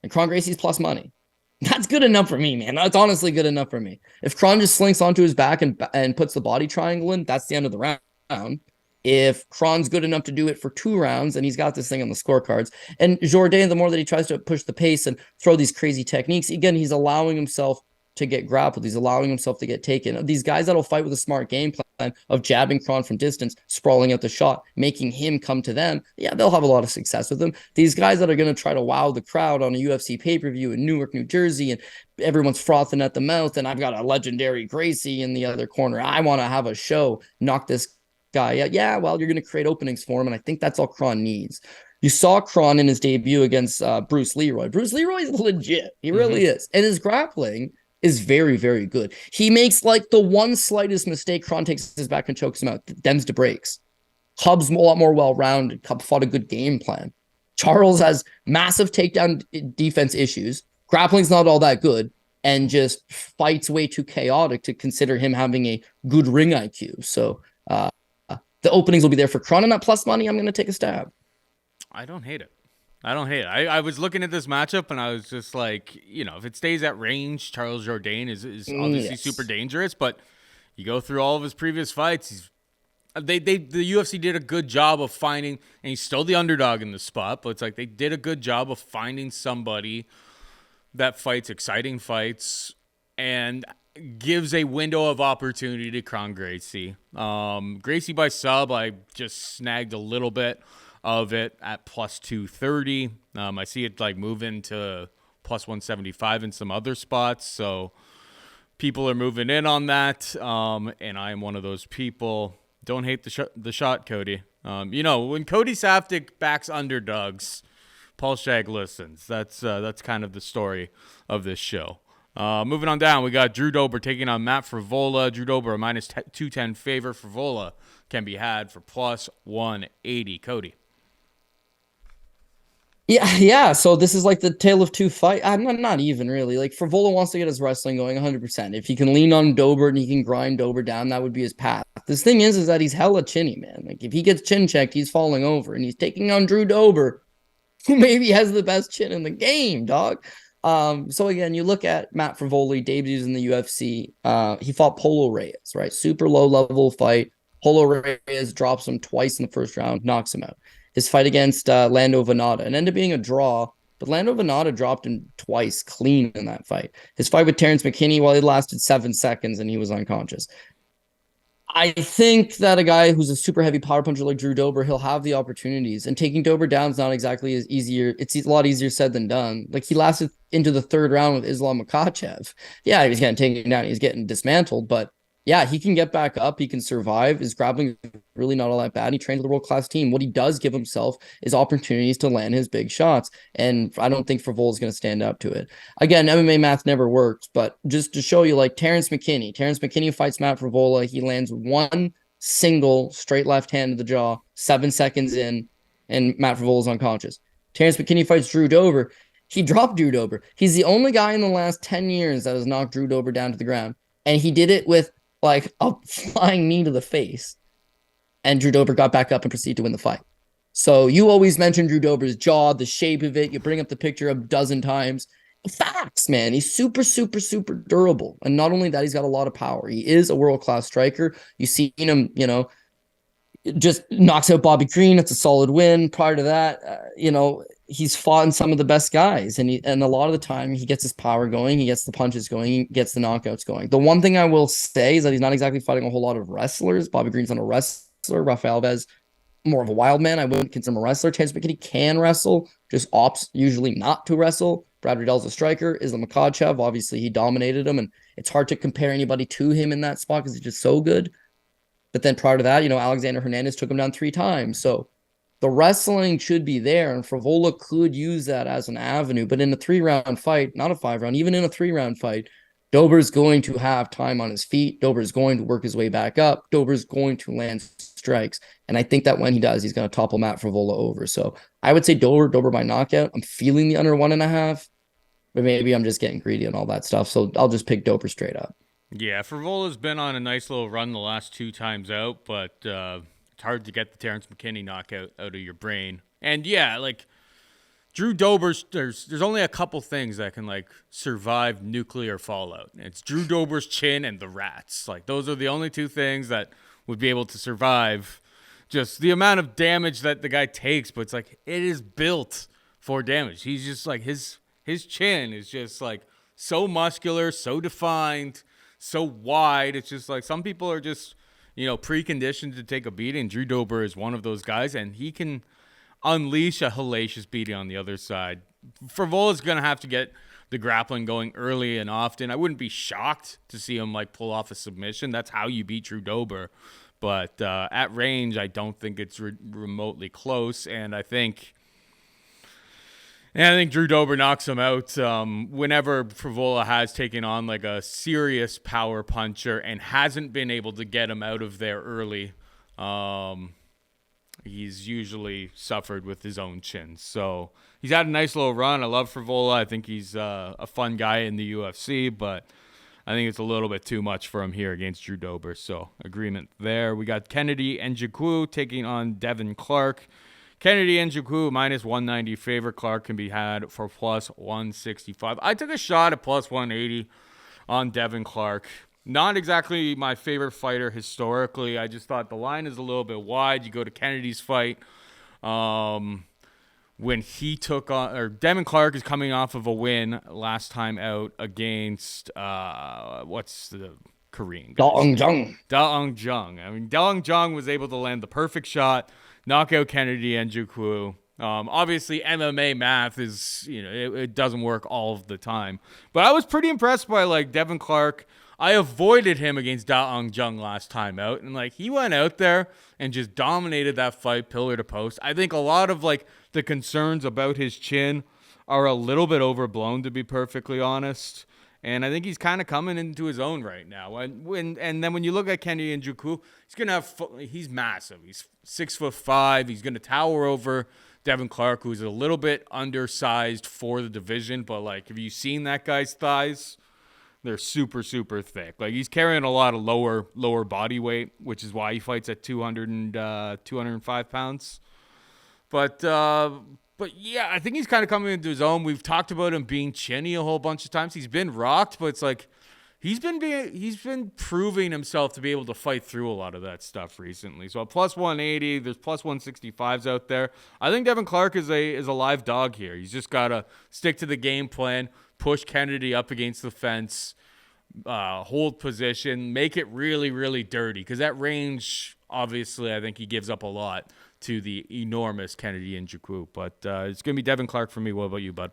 And Kron Gracie's plus money. That's good enough for me, man. That's honestly good enough for me. If Kron just slinks onto his back and puts the body triangle in, that's the end of the round. If Kron's good enough to do it for 2 rounds, and he's got this thing on the scorecards. And Jourdain, the more that he tries to push the pace and throw these crazy techniques, again, he's allowing himself to get grappled. He's allowing himself to get taken. These guys that'll fight with a smart game plan of jabbing Kron from distance, sprawling out the shot, making him come to them, yeah, they'll have a lot of success with him. These guys that are going to try to wow the crowd on a UFC pay-per-view in Newark, New Jersey, and everyone's frothing at the mouth, and I've got a legendary Gracie in the other corner. I want to have a show, knock this guy out. Yeah, well, you're going to create openings for him, and I think that's all Kron needs. You saw Kron in his debut against Bruce Leroy. Bruce Leroy is legit. He really is. And his grappling is very, very good. He makes like the one slightest mistake, Kron takes his back and chokes him out. Dems to breaks. Cub's a lot more well-rounded. Cub fought a good game plan. Charles has massive takedown defense issues. Grappling's not all that good and just fights way too chaotic to consider him having a good ring IQ. So the openings will be there for Kron, and at plus money, I'm going to take a stab. I don't hate it. I was looking at this matchup and I was just like, if it stays at range, Charles Jourdain is obviously super dangerous. But you go through all of his previous fights, the UFC did a good job of finding, and he's still the underdog in the spot. But it's like they did a good job of finding somebody that fights exciting fights and gives a window of opportunity to Kron Gracie. Gracie by sub, I just snagged a little bit of it at plus 230. I see it like moving to plus 175 in some other spots. So people are moving in on that. And I am one of those people. Don't hate the shot, Cody. When Cody Saftic backs underdogs, Paul Shag listens. That's kind of the story of this show. Moving on down, we got Drew Dober taking on Matt Frevola. Drew Dober, a minus 210 favor. Frevola can be had for plus 180. Cody. Yeah. So this is like the tale of two fight. I'm not even really. Like Frevola wants to get his wrestling going 100%. If he can lean on Dober and he can grind Dober down, that would be his path. This thing is that he's hella chinny, man. Like if he gets chin checked, he's falling over, and he's taking on Drew Dober, who maybe has the best chin in the game, dog. So again, you look at Matt Frevola, debuts in the UFC. He fought Polo Reyes, right? Super low level fight. Polo Reyes drops him twice in the first round, knocks him out. His fight against Lando Venata, and ended up being a draw, but Lando Venata dropped him twice clean in that fight. His fight with Terrence McKinney, well, it lasted 7 seconds and he was unconscious. I think that a guy who's a super heavy power puncher like Drew Dober, he'll have the opportunities, and taking Dober down is not exactly as easier. It's a lot easier said than done. Like he lasted into the third round with Islam Makhachev. Yeah, he was getting taken down. He's getting dismantled, but yeah, he can get back up. He can survive. His grappling is really not all that bad. He trains with a world-class team. What he does give himself is opportunities to land his big shots. And I don't think Frevola is going to stand up to it. Again, MMA math never works, but just to show you, like Terrence McKinney. Terrence McKinney fights Matt Frevola. He lands one single straight left hand to the jaw, 7 seconds in, and Matt Frevola is unconscious. Terrence McKinney fights Drew Dober. He dropped Drew Dober. He's the only guy in the last 10 years that has knocked Drew Dober down to the ground. And he did it with like a flying knee to the face, and Drew Dober got back up and proceeded to win the fight. So you always mention Drew Dober's jaw, the shape of it. You bring up the picture a dozen times. Facts, man. He's super, super, super durable. And not only that, he's got a lot of power. He is a world-class striker. You've seen him, just knocks out Bobby Green. It's a solid win. Prior to that, he's fought in some of the best guys, and a lot of the time he gets his power going, he gets the punches going, he gets the knockouts going. The one thing I will say is that he's not exactly fighting a whole lot of wrestlers. Bobby Green's not a wrestler. Rafael more of a wild man. I wouldn't consider him a wrestler. Terrence McKinney can wrestle, just opts usually not to wrestle. Brad Riddell's a striker. Islam Makhachev, obviously he dominated him, and it's hard to compare anybody to him in that spot because he's just so good. But then prior to that, Alexander Hernandez took him down 3 times. So the wrestling should be there, and Frevola could use that as an avenue. But in a 3-round fight, not a 5-round, even in a 3-round fight, Dober's going to have time on his feet. Dober's going to work his way back up. Dober's going to land strikes. And I think that when he does, he's going to topple Matt Frevola over. So I would say Dober by knockout. I'm feeling the under 1.5, but maybe I'm just getting greedy and all that stuff. So I'll just pick Dober straight up. Yeah, Frevola's been on a nice little run the last 2 times out, but it's hard to get the Terrence McKinney knockout out of your brain. And yeah, like Drew Dober's, there's only a couple things that can like survive nuclear fallout. It's Drew Dober's chin and the rats. Like those are the only 2 things that would be able to survive just the amount of damage that the guy takes. But it's like it is built for damage. He's just like his chin is just like so muscular, so defined, so wide. It's just like some people are just preconditioned to take a beating. Drew Dober is one of those guys, and he can unleash a hellacious beating on the other side. Frevola's going to have to get the grappling going early and often. I wouldn't be shocked to see him like pull off a submission. That's how you beat Drew Dober. But at range, I don't think it's remotely close, and I think Drew Dober knocks him out whenever Frevola has taken on like a serious power puncher and hasn't been able to get him out of there early. He's usually suffered with his own chin. So he's had a nice little run. I love Frevola. I think he's a fun guy in the UFC, but I think it's a little bit too much for him here against Drew Dober. So agreement there. We got Kennedy Nzechukwu taking on Devin Clark. Kennedy Nzechukwu minus 190 favorite. Clark can be had for plus 165. I took a shot at plus 180 on Devin Clark. Not exactly my favorite fighter historically. I just thought the line is a little bit wide. You go to Kennedy's fight. When he took on, or Devin Clark is coming off of a win last time out against, what's the Korean guy? Da-Ung Jung. I mean, Da-Ung Jung was able to land the perfect shot, knock out Kennedy Nzechukwu. Obviously, MMA math is, it doesn't work all of the time. But I was pretty impressed by, like, Devin Clark. I avoided him against Da-Ung Jung last time out. And, like, he went out there and just dominated that fight pillar to post. I think a lot of, like, the concerns about his chin are a little bit overblown, to be perfectly honest. And I think he's kind of coming into his own right now. And then when you look at Kennedy Nzechukwu, he's massive. He's 6'5". He's going to tower over Devin Clark, who's a little bit undersized for the division. But like, have you seen that guy's thighs? They're super, super thick. Like, he's carrying a lot of lower body weight, which is why he fights at 205 pounds. But yeah, I think he's kind of coming into his own. We've talked about him being chinny a whole bunch of times. He's been rocked, but it's like he's been proving himself to be able to fight through a lot of that stuff recently. So at plus 180, there's plus 165s out there. I think Devin Clark is a live dog here. He's just got to stick to the game plan, push Kennedy up against the fence, hold position, make it really, really dirty. Because that range, obviously, I think he gives up a lot to the enormous Kennedy Nzechukwu. But it's going to be Devin Clark for me. What about you, bud?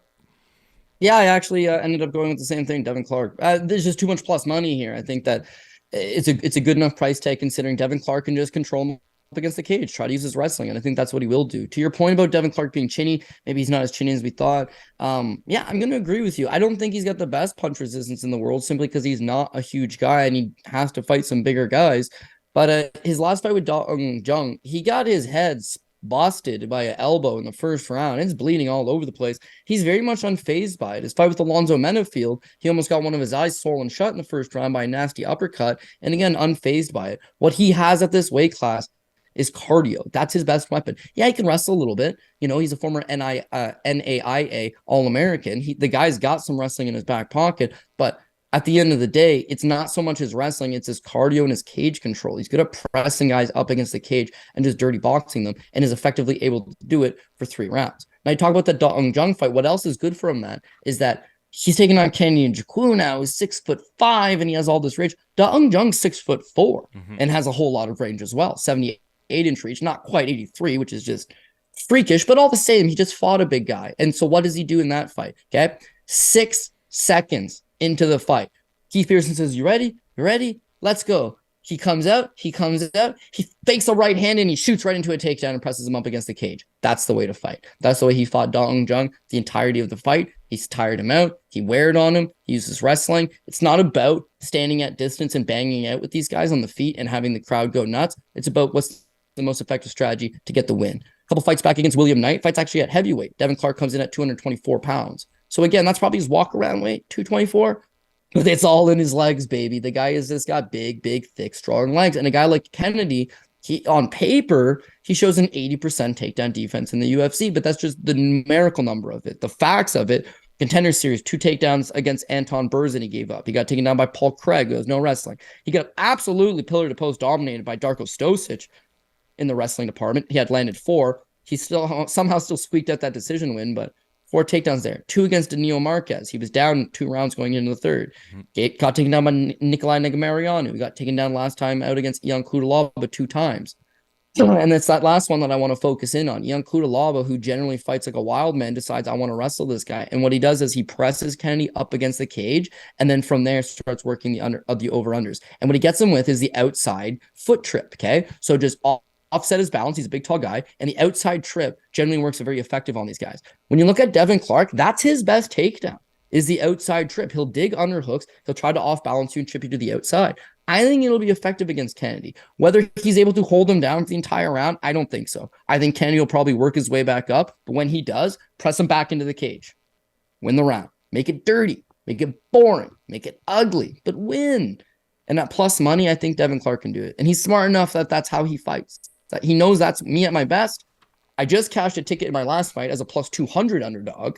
Yeah, I actually ended up going with the same thing, Devin Clark. There's just too much plus money here. I think that it's a good enough price tag considering Devin Clark can just control him up against the cage, try to use his wrestling, and I think that's what he will do. To your point about Devin Clark being chinny, maybe he's not as chinny as we thought. Yeah, I'm going to agree with you. I don't think he's got the best punch resistance in the world simply because he's not a huge guy and he has to fight some bigger guys. But his last fight with Da Jung, he got his head busted by an elbow in the first round. It's bleeding all over the place. He's very much unfazed by it. His fight with Alonzo Menafield, he almost got one of his eyes swollen shut in the first round by a nasty uppercut. And again, unfazed by it. What he has at this weight class is cardio. That's his best weapon. Yeah, he can wrestle a little bit. You know, he's a former NAIA All-American. The guy's got some wrestling in his back pocket, but at the end of the day, it's not so much his wrestling, it's his cardio and his cage control. He's good at pressing guys up against the cage and just dirty boxing them, and is effectively able to do it for 3 rounds. Now, you talk about the Da Jung fight. What else is good for him, man, is that he's taking on Kennedy Nzechukwu now, who's 6'5", and he has all this range. Da Jung's 6'4", and has a whole lot of range as well. 78-inch reach, not quite 83, which is just freakish, but all the same, he just fought a big guy. And so what does he do in that fight? Okay, 6 seconds into the fight, Keith Pearson says, "You ready? You ready? Let's go." He comes out, he fakes a right hand and he shoots right into a takedown and presses him up against the cage. That's the way to fight. That's the way he fought Da Jung the entirety of the fight. He's tired him out. He weared on him. He uses wrestling. It's not about standing at distance and banging out with these guys on the feet and having the crowd go nuts. It's about what's the most effective strategy to get the win. A couple fights back against William Knight, fights actually at heavyweight. Devin Clark comes in at 224 pounds. So again, that's probably his walk-around weight, 224. But it's all in his legs, baby. The guy has just got big, thick, strong legs. And a guy like Kennedy, on paper, he shows an 80% takedown defense in the UFC, but that's just the numerical number of it. The facts of it, Contender Series, 2 takedowns against Anton Burzin he gave up. He got taken down by Paul Craig. There was no wrestling. He got absolutely pillar-to-post dominated by Darko Stosic in the wrestling department. He had landed 4. He somehow squeaked out that decision win, but 4 takedowns there. 2 against Daniil Marquez. He was down 2 rounds going into the third. Got taken down by Nikolai Negamarianu. He got taken down last time out against Ion Kudalaba 2 times. And it's that last one that I want to focus in on. Ion Kudalaba, who generally fights like a wild man, decides, I want to wrestle this guy. And what he does is he presses Kennedy up against the cage, and then from there starts working the over-unders. And what he gets him with is the outside foot trip, okay? So just offset his balance. He's a big, tall guy. And the outside trip generally works very effective on these guys. When you look at Devin Clark, that's his best takedown, is the outside trip. He'll dig underhooks. He'll try to off-balance you and chip you to the outside. I think it'll be effective against Kennedy. Whether he's able to hold him down for the entire round, I don't think so. I think Kennedy will probably work his way back up. But when he does, press him back into the cage. Win the round. Make it dirty. Make it boring. Make it ugly. But win. And at plus money, I think Devin Clark can do it. And he's smart enough that that's how he fights. That he knows that's me at my best. I just cashed a ticket in my last fight as a plus 200 underdog.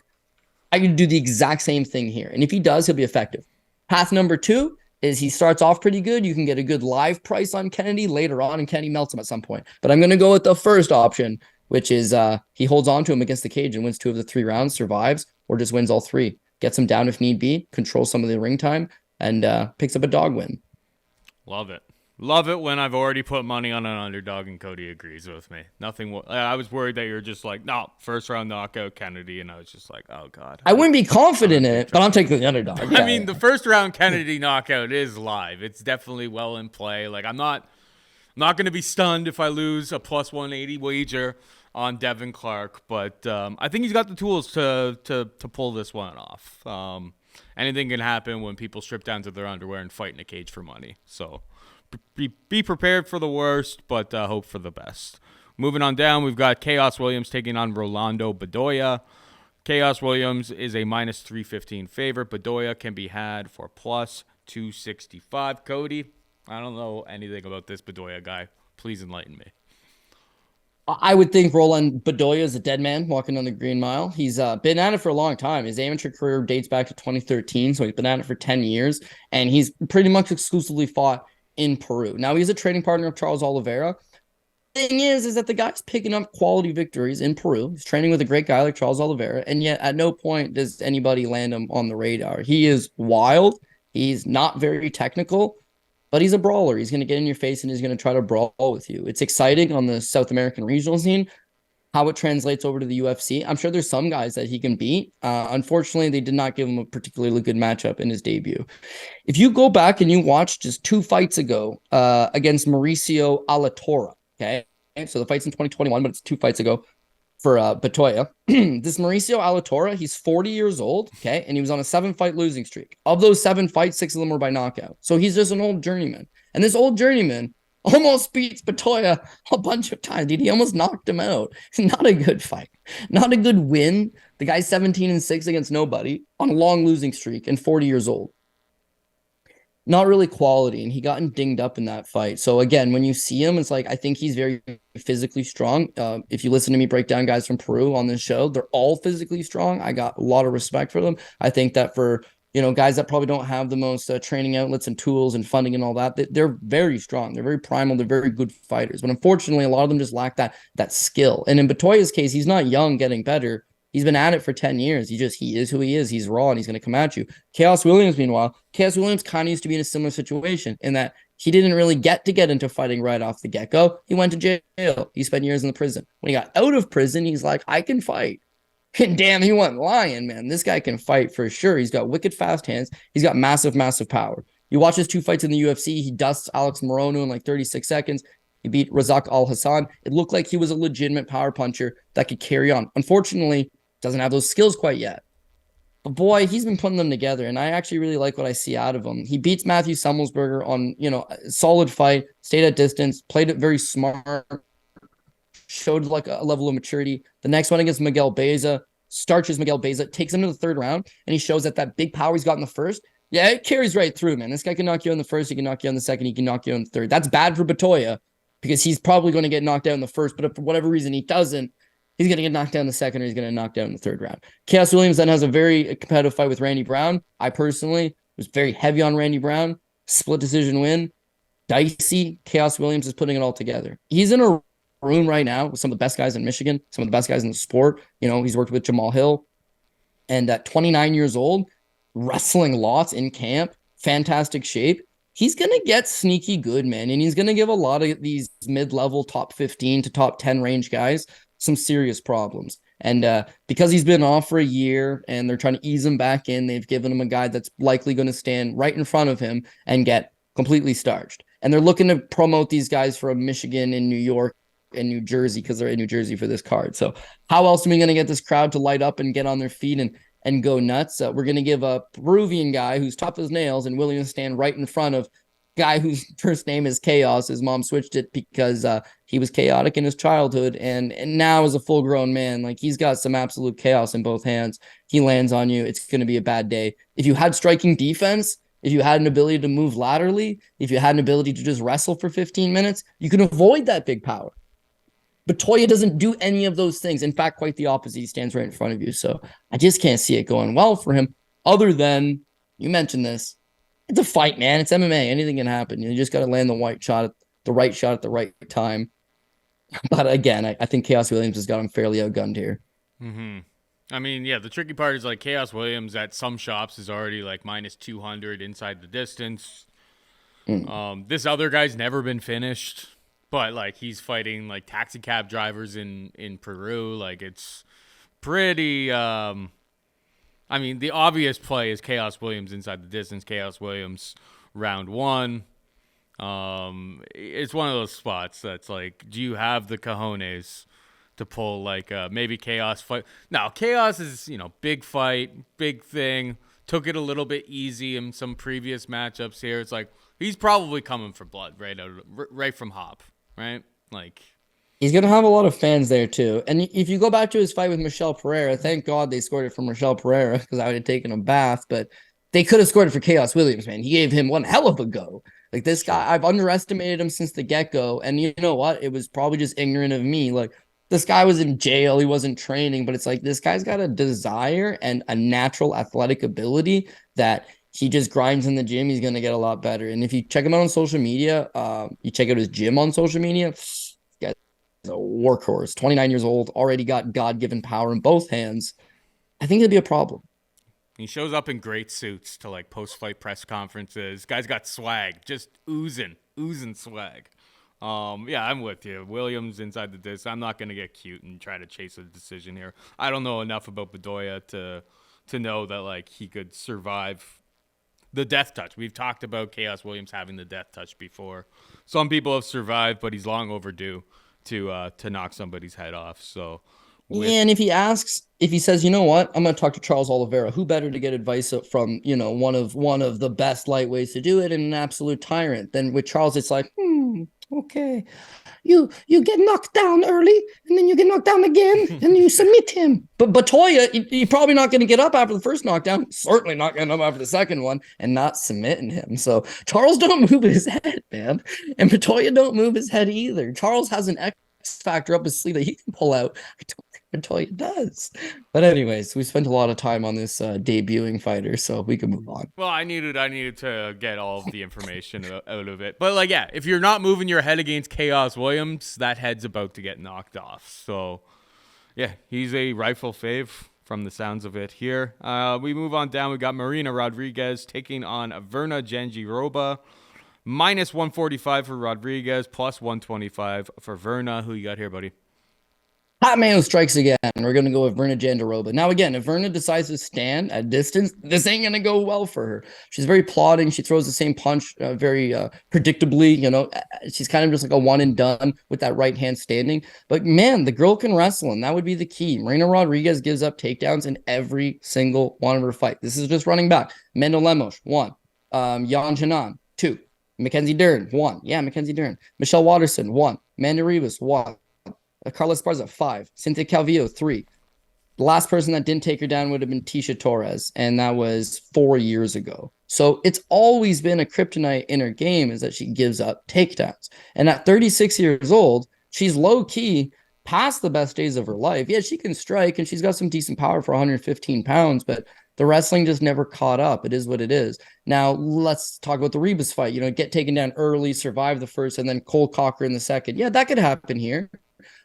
I can do the exact same thing here. And if he does, he'll be effective. Path number 2 is he starts off pretty good. You can get a good live price on Kennedy later on, and Kennedy melts him at some point. But I'm going to go with the first option, which is he holds on to him against the cage and wins 2 of the 3 rounds, survives, or just wins all 3. Gets him down if need be, controls some of the ring time, and picks up a dog win. Love it. Love it when I've already put money on an underdog and Cody agrees with me. I was worried that you're just like, no, first round knockout Kennedy, and I was just like, oh God. I wouldn't be confident in it, but I'm taking the underdog. I mean, the first round Kennedy knockout is live. It's definitely well in play. Like, I'm not going to be stunned if I lose a plus 180 wager on Devin Clark, but I think he's got the tools to pull this one off. Anything can happen when people strip down to their underwear and fight in a cage for money. So be prepared for the worst, but hope for the best. Moving on down, we've got Khaos Williams taking on Rolando Bedoya. Khaos Williams is a minus 315 favorite. Bedoya can be had for plus 265. Cody, I don't know anything about this Bedoya guy. Please enlighten me. I would think Roland Bedoya is a dead man walking on the Green Mile. He's been at it for a long time. His amateur career dates back to 2013, so he's been at it for 10 years, and he's pretty much exclusively fought in Peru. Now, he's a training partner of Charles Oliveira. Thing is that the guy's picking up quality victories in Peru. He's training with a great guy like Charles Oliveira, and yet at no point does anybody land him on the radar. He is wild. He's not very technical, but he's a brawler. He's going to get in your face and he's going to try to brawl with you. It's exciting on the South American regional scene. How it translates over to the UFC, I'm sure there's some guys that he can beat. Unfortunately, they did not give him a particularly good matchup in his debut. If you go back and you watch just 2 fights ago against Mauricio Alatorre, okay? So the fight's in 2021, but it's 2 fights ago for Bedoya. This Mauricio Alatorre, he's 40 years old, okay? And he was on a 7-fight losing streak. Of those 7 fights, 6 of them were by knockout. So he's just an old journeyman. And this old journeyman almost beats Bedoya a bunch of times, dude. He almost knocked him out. Not a good fight. Not a good win. The guy's 17-6 against nobody on a long losing streak and 40 years old. Not really quality, and he gotten dinged up in that fight. So again, when you see him, it's like, I think he's very physically strong. If you listen to me break down guys from Peru on this show, they're all physically strong. I got a lot of respect for them. I think that for, guys that probably don't have the most training outlets and tools and funding and all that, they're very strong. They're very primal. They're very good fighters. But unfortunately, a lot of them just lack that skill. And in Bedoya's case, he's not young getting better. He's been at it for 10 years. He is who he is. He's raw and he's going to come at you. Khaos Williams, meanwhile, Khaos Williams kind of used to be in a similar situation in that he didn't really get into fighting right off the get-go. He went to jail. He spent years in the prison. When he got out of prison, he's like, I can fight. And damn, he wasn't lying, man. This guy can fight for sure. He's got wicked fast hands. He's got massive, massive power. You watch his 2 fights in the UFC, he dusts Alex Morono in like 36 seconds. He beat Razak Al Hassan. It looked like he was a legitimate power puncher that could carry on. Unfortunately, doesn't have those skills quite yet. But boy, he's been putting them together, and I actually really like what I see out of him. He beats Matthew Semmelsberger on, a solid fight, stayed at distance, played it very smart, showed like a level of maturity. The next one against Miguel Beza, starches Miguel Beza, takes him to the 3rd round, and he shows that big power he's got in the first. Yeah, it carries right through, man. This guy can knock you in the first, he can knock you in the second, he can knock you in the third. That's bad for Bedoya because he's probably going to get knocked out in the first, but if for whatever reason he doesn't, he's going to get knocked down in the second, or he's going to knock down in the 3rd round. Khaos Williams then has a very competitive fight with Randy Brown. I personally was very heavy on Randy Brown. Split decision win. Dicey. Khaos Williams is putting it all together. He's in a room right now with some of the best guys in Michigan, some of the best guys in the sport. He's worked with Jamal Hill. And at 29 years old, wrestling lots in camp, fantastic shape. He's going to get sneaky good, man. And he's going to give a lot of these mid-level top 15 to top 10 range guys some serious problems. And because he's been off for a year and they're trying to ease him back in, they've given him a guy that's likely going to stand right in front of him and get completely starched. And they're looking to promote these guys from Michigan and New York and New Jersey because they're in New Jersey for this card. So how else are we going to get this crowd to light up and get on their feet and go nuts? We're going to give a Peruvian guy who's tough as nails and willing to stand right in front of guy whose first name is Khaos. His mom switched it because he was chaotic in his childhood and now is a full-grown man. Like, he's got some absolute chaos in both hands. He lands on you, it's going to be a bad day. If you had striking defense, if you had an ability to move laterally, if you had an ability to just wrestle for 15 minutes, you can avoid that big power. But Bedoya doesn't do any of those things. In fact, quite the opposite. He stands right in front of you. So I just can't see it going well for him, other than, you mentioned this, it's a fight, man. It's MMA. Anything can happen. You just got to land the right shot at the right time. But again, I think Khaos Williams has got him fairly outgunned here. Mm-hmm. I mean, yeah, the tricky part is like Khaos Williams at some shops is already like minus 200 inside the distance. This other guy's never been finished, but like he's fighting like taxi cab drivers in Peru. Like, it's pretty. I mean, the obvious play is Khaos Williams inside the distance. Khaos Williams round 1. It's one of those spots that's like, do you have the cojones to pull like maybe Khaos fight. Now Khaos is, big fight, big thing. Took it a little bit easy in some previous matchups here. It's like he's probably coming for blood right from hop, right? Like he's going to have a lot of fans there too. And if you go back to his fight with Michel Pereira, thank God they scored it for Michel Pereira because I would have taken a bath, but they could have scored it for Khaos Williams, man. He gave him one hell of a go. Like this guy, I've underestimated him since the get-go. And you know what? It was probably just ignorant of me. Like this guy was in jail. He wasn't training, but it's like this guy's got a desire and a natural athletic ability that he just grinds in the gym. He's going to get a lot better. And if you check him out on social media, you check out his gym on social media, this guy's a workhorse, 29 years old, already got God-given power in both hands. I think it'll be a problem. He shows up in great suits to like post-fight press conferences. Guy's got swag, just oozing swag. Yeah, I'm with you. Williams inside the disc. I'm not going to get cute and try to chase a decision here. I don't know enough about Bedoya to know that like he could survive the death touch. We've talked about Khaos Williams having the death touch before. Some people have survived, but he's long overdue to knock somebody's head off. So. Yeah, and if he says, you know what, I'm going to talk to Charles Oliveira, who better to get advice from, one of the best lightweights to do it, and an absolute tyrant. Then with Charles, it's like, okay, you get knocked down early, and then you get knocked down again, and you submit him. But Bedoya, you're probably not going to get up after the first knockdown, certainly not getting up after the second one, and not submitting him. So Charles don't move his head, man, and Bedoya don't move his head either. Charles has an X factor up his sleeve that he can pull out. I don't think Bedoya does. But anyways, we spent a lot of time on this debuting fighter, so we can move on. Well, I needed to get all of the information out of it. But like, yeah, if you're not moving your head against Khaos Williams, that head's about to get knocked off. So yeah, he's a rifle fave from the sounds of it here. We move on down. We got Marina Rodriguez taking on Virna Jandiroba. Minus 145 for Rodriguez, plus 125 for Virna. Who you got here, buddy? Hot man strikes again. We're going to go with Virna Jandiroba. Now, again, if Virna decides to stand at distance, this ain't going to go well for her. She's very plodding. She throws the same punch very predictably. She's kind of just like a one and done with that right hand standing. But, man, the girl can wrestle, and that would be the key. Marina Rodriguez gives up takedowns in every single one of her fights. This is just running back. Mendo Lemos, 1. Xionan, 2. Mackenzie Dern, 1. Yeah, Mackenzie Dern. Michelle Watterson, 1. Amanda Ribas, 1. Carla Esparza, 5. Cynthia Calvillo, 3. The last person that didn't take her down would have been Tisha Torres, and that was 4 years ago. So it's always been a kryptonite in her game is that she gives up takedowns. And at 36 years old, she's low-key past the best days of her life. Yeah, she can strike, and she's got some decent power for 115 pounds, but the wrestling just never caught up. It is what it is. Now, let's talk about the Ribas fight. Get taken down early, survive the first, and then cold cocker in the second. Yeah, that could happen here.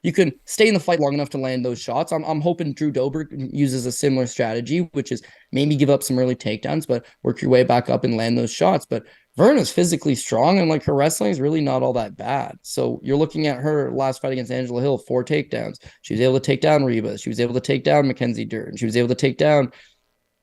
You can stay in the fight long enough to land those shots. I'm hoping Drew Dober uses a similar strategy, which is maybe give up some early takedowns, but work your way back up and land those shots. But Virna's physically strong, and like her wrestling is really not all that bad. So you're looking at her last fight against Angela Hill, 4 takedowns. She was able to take down Ribas. She was able to take down Mackenzie Dern. She was able to take down,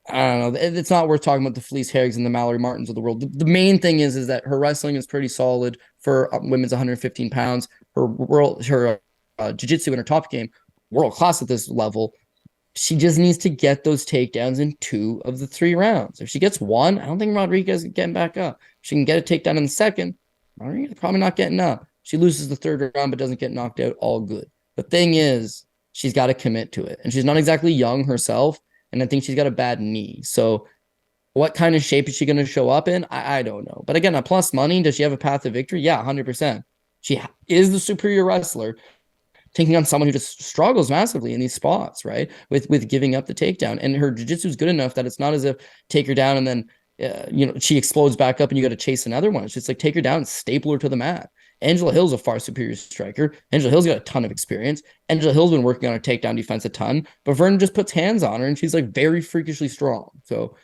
I don't know. It's not worth talking about the Felice Herrigs and the Mallory Martins of the world. The main thing is that her wrestling is pretty solid for women's 115 pounds. Her jiu-jitsu in her top game, world class at this level. She just needs to get those takedowns in 2 of the 3 rounds. If she gets 1, I don't think Rodriguez is getting back up. If she can get a takedown in the second, Rodriguez is probably not getting up. She loses the 3rd round but doesn't get knocked out, all good. The thing is, she's got to commit to it. And she's not exactly young herself, and I think she's got a bad knee. So what kind of shape is she going to show up in? I don't know. But again, at plus money, does she have a path to victory? Yeah, 100%. She is the superior wrestler, taking on someone who just struggles massively in these spots, right? With giving up the takedown. And her jiu-jitsu is good enough that it's not as if take her down and then, she explodes back up and you got to chase another one. It's just like take her down and staple her to the mat. Angela Hill's a far superior striker. Angela Hill's got a ton of experience. Angela Hill's been working on her takedown defense a ton, but Virna just puts hands on her and she's like very freakishly strong. So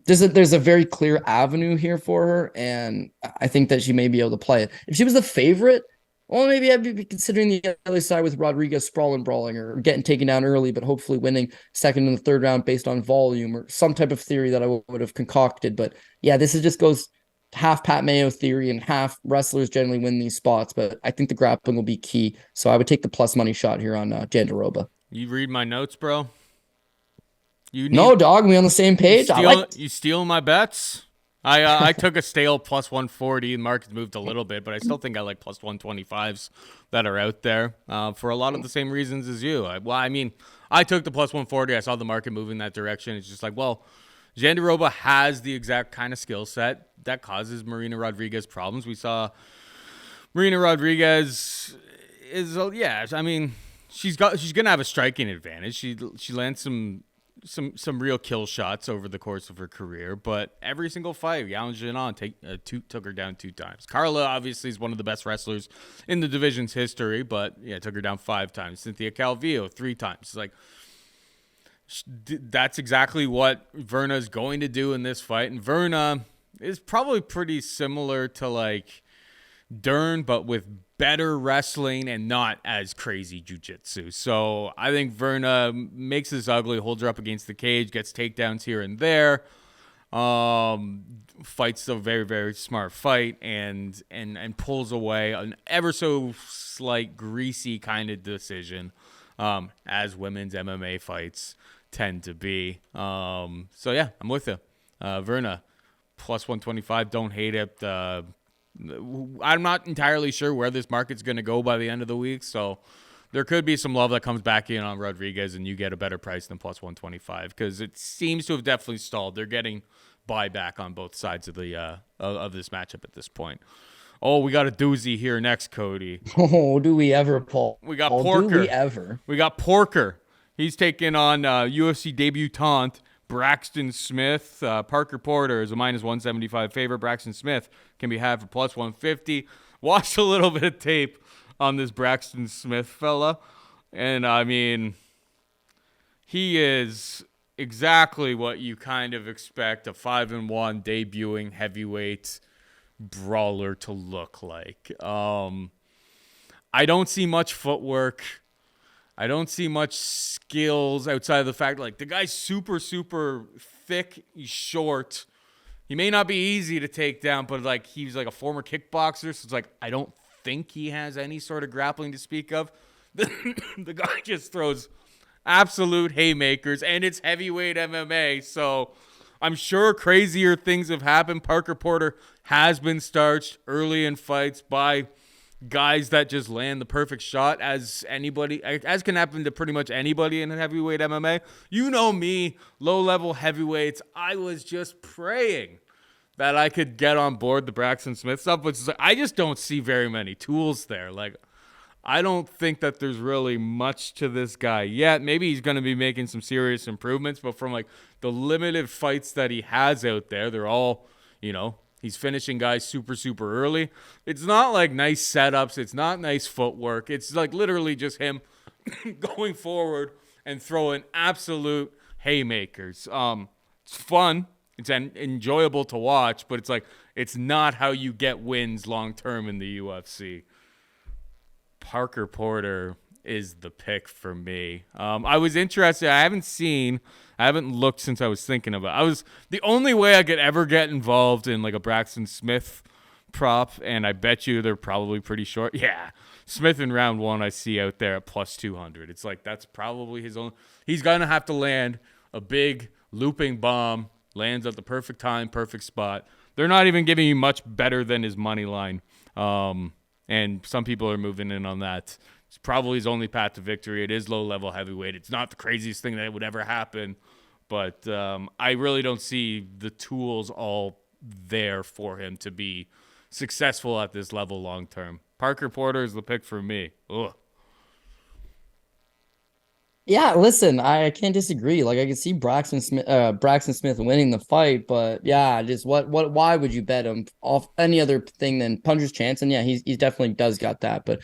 there's a very clear avenue here for her, and I think that she may be able to play it. If she was the favorite, well, maybe I'd be considering the other side with Rodriguez sprawling, brawling, or getting taken down early, but hopefully winning second and the 3rd round based on volume or some type of theory that I would have concocted. But yeah, this just goes half Pat Mayo theory and half wrestlers generally win these spots, but I think the grappling will be key. So I would take the plus money shot here on Jandiroba. You read my notes, bro? No, dog, we on the same page? You steal my bets? I took a stale plus 140. The market's moved a little bit, but I still think I like plus 125s that are out there for a lot of the same reasons as you. I took the plus 140. I saw the market moving that direction. It's just like, well, Jandiroba has the exact kind of skill set that causes Marina Rodriguez problems. We saw Marina Rodriguez is, she's gonna have a striking advantage. She lands some real kill shots over the course of her career, but every single fight, Xionan took her down 2 times. Carla obviously is one of the best wrestlers in the division's history, but yeah, took her down 5 times. Cynthia Calvillo 3 times. It's like, that's exactly what Virna is going to do in this fight, and Virna is probably pretty similar to like Dern, but with better wrestling and not as crazy jiu-jitsu. So I think Virna makes this ugly, holds her up against the cage, gets takedowns here and there, fights a very, very smart fight, and pulls away an ever so slight greasy kind of decision, as women's MMA fights tend to be. So yeah, I'm with you. Virna, plus 125, don't hate it. I'm not entirely sure where this market's going to go by the end of the week, so there could be some love that comes back in on Rodriguez and you get a better price than plus 125 because it seems to have definitely stalled. They're getting buyback on both sides of the of this matchup at this point. Oh, we got a doozy here next, Cody. Oh, do we ever, Paul? We got Porker. Do we ever? We got Porker. He's taking on UFC debutant Braxton Smith. Parker Porter is a minus 175 favorite. Braxton Smith can be had for plus 150. Watched a little bit of tape on this Braxton Smith fella, and I mean, he is exactly what you kind of expect a 5-1 debuting heavyweight brawler to look like. I don't see much footwork. I don't see much skills outside of the fact, like, the guy's super, super thick. He's short. He may not be easy to take down, but, like, he's, like, a former kickboxer. So it's like, I don't think he has any sort of grappling to speak of. The guy just throws absolute haymakers, and it's heavyweight MMA. So I'm sure crazier things have happened. Parker Porter has been starched early in fights by guys that just land the perfect shot, as can happen to pretty much anybody in heavyweight MMA. You know me, low-level heavyweights. I was just praying that I could get on board the Braxton Smith stuff, which is like, I just don't see very many tools there. Like, I don't think that there's really much to this guy yet. Maybe he's going to be making some serious improvements, but from like the limited fights that he has out there, they're all, he's finishing guys super, super early. It's not like nice setups. It's not nice footwork. It's like literally just him going forward and throwing absolute haymakers. It's fun. It's enjoyable to watch, but it's like, it's not how you get wins long-term in the UFC. Parker Porter is the pick for me. I was interested. I haven't looked since I was thinking about it. The only way I could ever get involved in like a Braxton Smith prop, and I bet you they're probably pretty short. Yeah, Smith in round 1 I see out there at plus 200. It's like that's probably his own. He's going to have to land a big looping bomb, lands at the perfect time, perfect spot. They're not even giving you much better than his money line. And some people are moving in on that. It's probably his only path to victory. It is low-level heavyweight. It's not the craziest thing that would ever happen, but I really don't see the tools all there for him to be successful at this level long-term. Parker Porter is the pick for me. Ugh. Yeah, listen, I can't disagree. Like I can see Braxton Smith winning the fight, but yeah, just why would you bet him off any other thing than puncher's chance? And yeah, he definitely does got that. But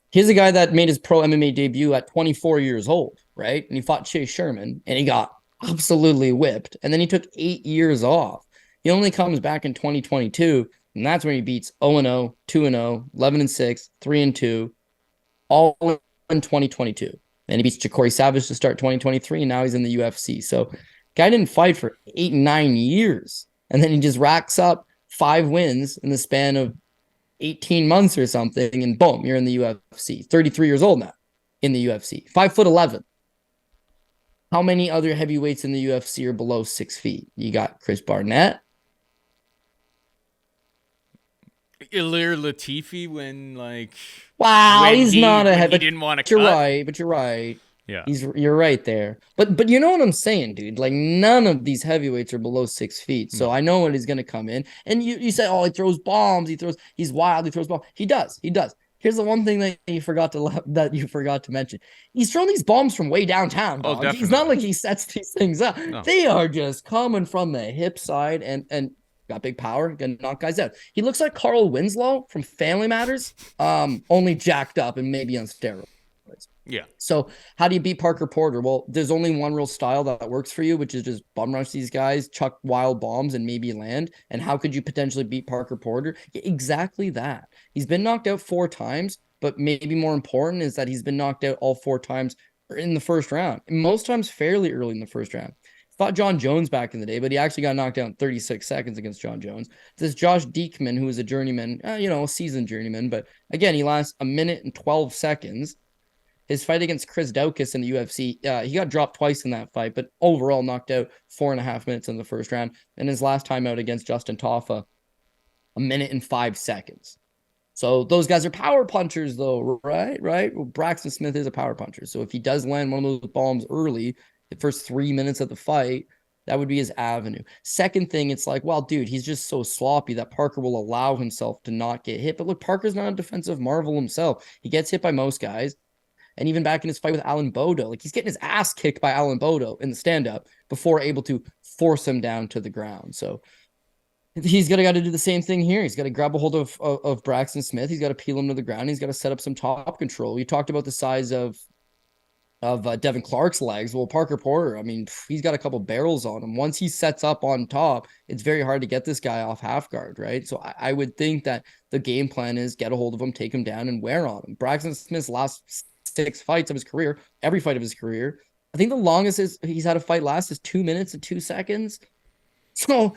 he's a guy that made his pro MMA debut at 24 years old, right? And he fought Chase Sherman and he got absolutely whipped. And then he took 8 years off. He only comes back in 2022, and that's when he beats 0-0, 2-0, 11-6, 3-2, all in 2022. And he beats Ja'Cory Savage to start 2023, and now he's in the UFC. So guy didn't fight for 8-9 years. And then he just racks up 5 wins in the span of 18 months or something, and boom, you're in the UFC. 33 years old now in the UFC. 5'11". How many other heavyweights in the UFC are below 6 feet? You got Chris Barnett. Ilir Latifi when he's not a heavy. He didn't want to cut. You're right. Yeah. You're right there. But you know what I'm saying, dude? Like, none of these heavyweights are below 6 feet. So I know when he's gonna come in. And you say, oh, he throws bombs, he's wild, he throws bombs. He does. Here's the one thing that you forgot to mention. He's throwing these bombs from way downtown, dog. Definitely. He's not like he sets these things up. No. They are just coming from the hip side and got big power, gonna knock guys out. He looks like Carl Winslow from Family Matters, only jacked up and maybe on steroids. Yeah. So how do you beat Parker Porter? Well, there's only one real style that works for you, which is just bum rush these guys, chuck wild bombs, and maybe land. And how could you potentially beat Parker Porter? Exactly that. He's been knocked out 4 times, but maybe more important is that he's been knocked out all 4 times in the first round. And most times fairly early in the first round. Fought John Jones back in the day, but he actually got knocked out in 36 seconds against John Jones. This Josh Diekman, who is a journeyman, a seasoned journeyman, but again, he lasts 1 minute and 12 seconds. His fight against Chris Daukaus in the UFC, he got dropped twice in that fight, but overall knocked out 4.5 minutes in the first round. And his last time out against Justin Toffa, 1 minute and 5 seconds. So those guys are power punchers, though, right? Well, Braxton Smith is a power puncher. So if he does land one of those bombs early, the first 3 minutes of the fight, that would be his avenue. Second thing, it's like, well, dude, he's just so sloppy that Parker will allow himself to not get hit. But look, Parker's not a defensive marvel himself. He gets hit by most guys. And even back in his fight with Alan Bodo, like, he's getting his ass kicked by Alan Bodo in the stand-up before able to force him down to the ground. So he's got to do the same thing here. He's got to grab a hold of Braxton Smith. He's got to peel him to the ground. He's got to set up some top control. You talked about the size of Devin Clark's legs. Well, Parker Porter, I mean, he's got a couple barrels on him. Once he sets up on top, it's very hard to get this guy off half guard, right? So I would think that the game plan is get a hold of him, take him down, and wear on him. Braxton Smith's last 6 fights of his career, every fight of his career, I think the longest he's had a fight last is 2 minutes and 2 seconds. So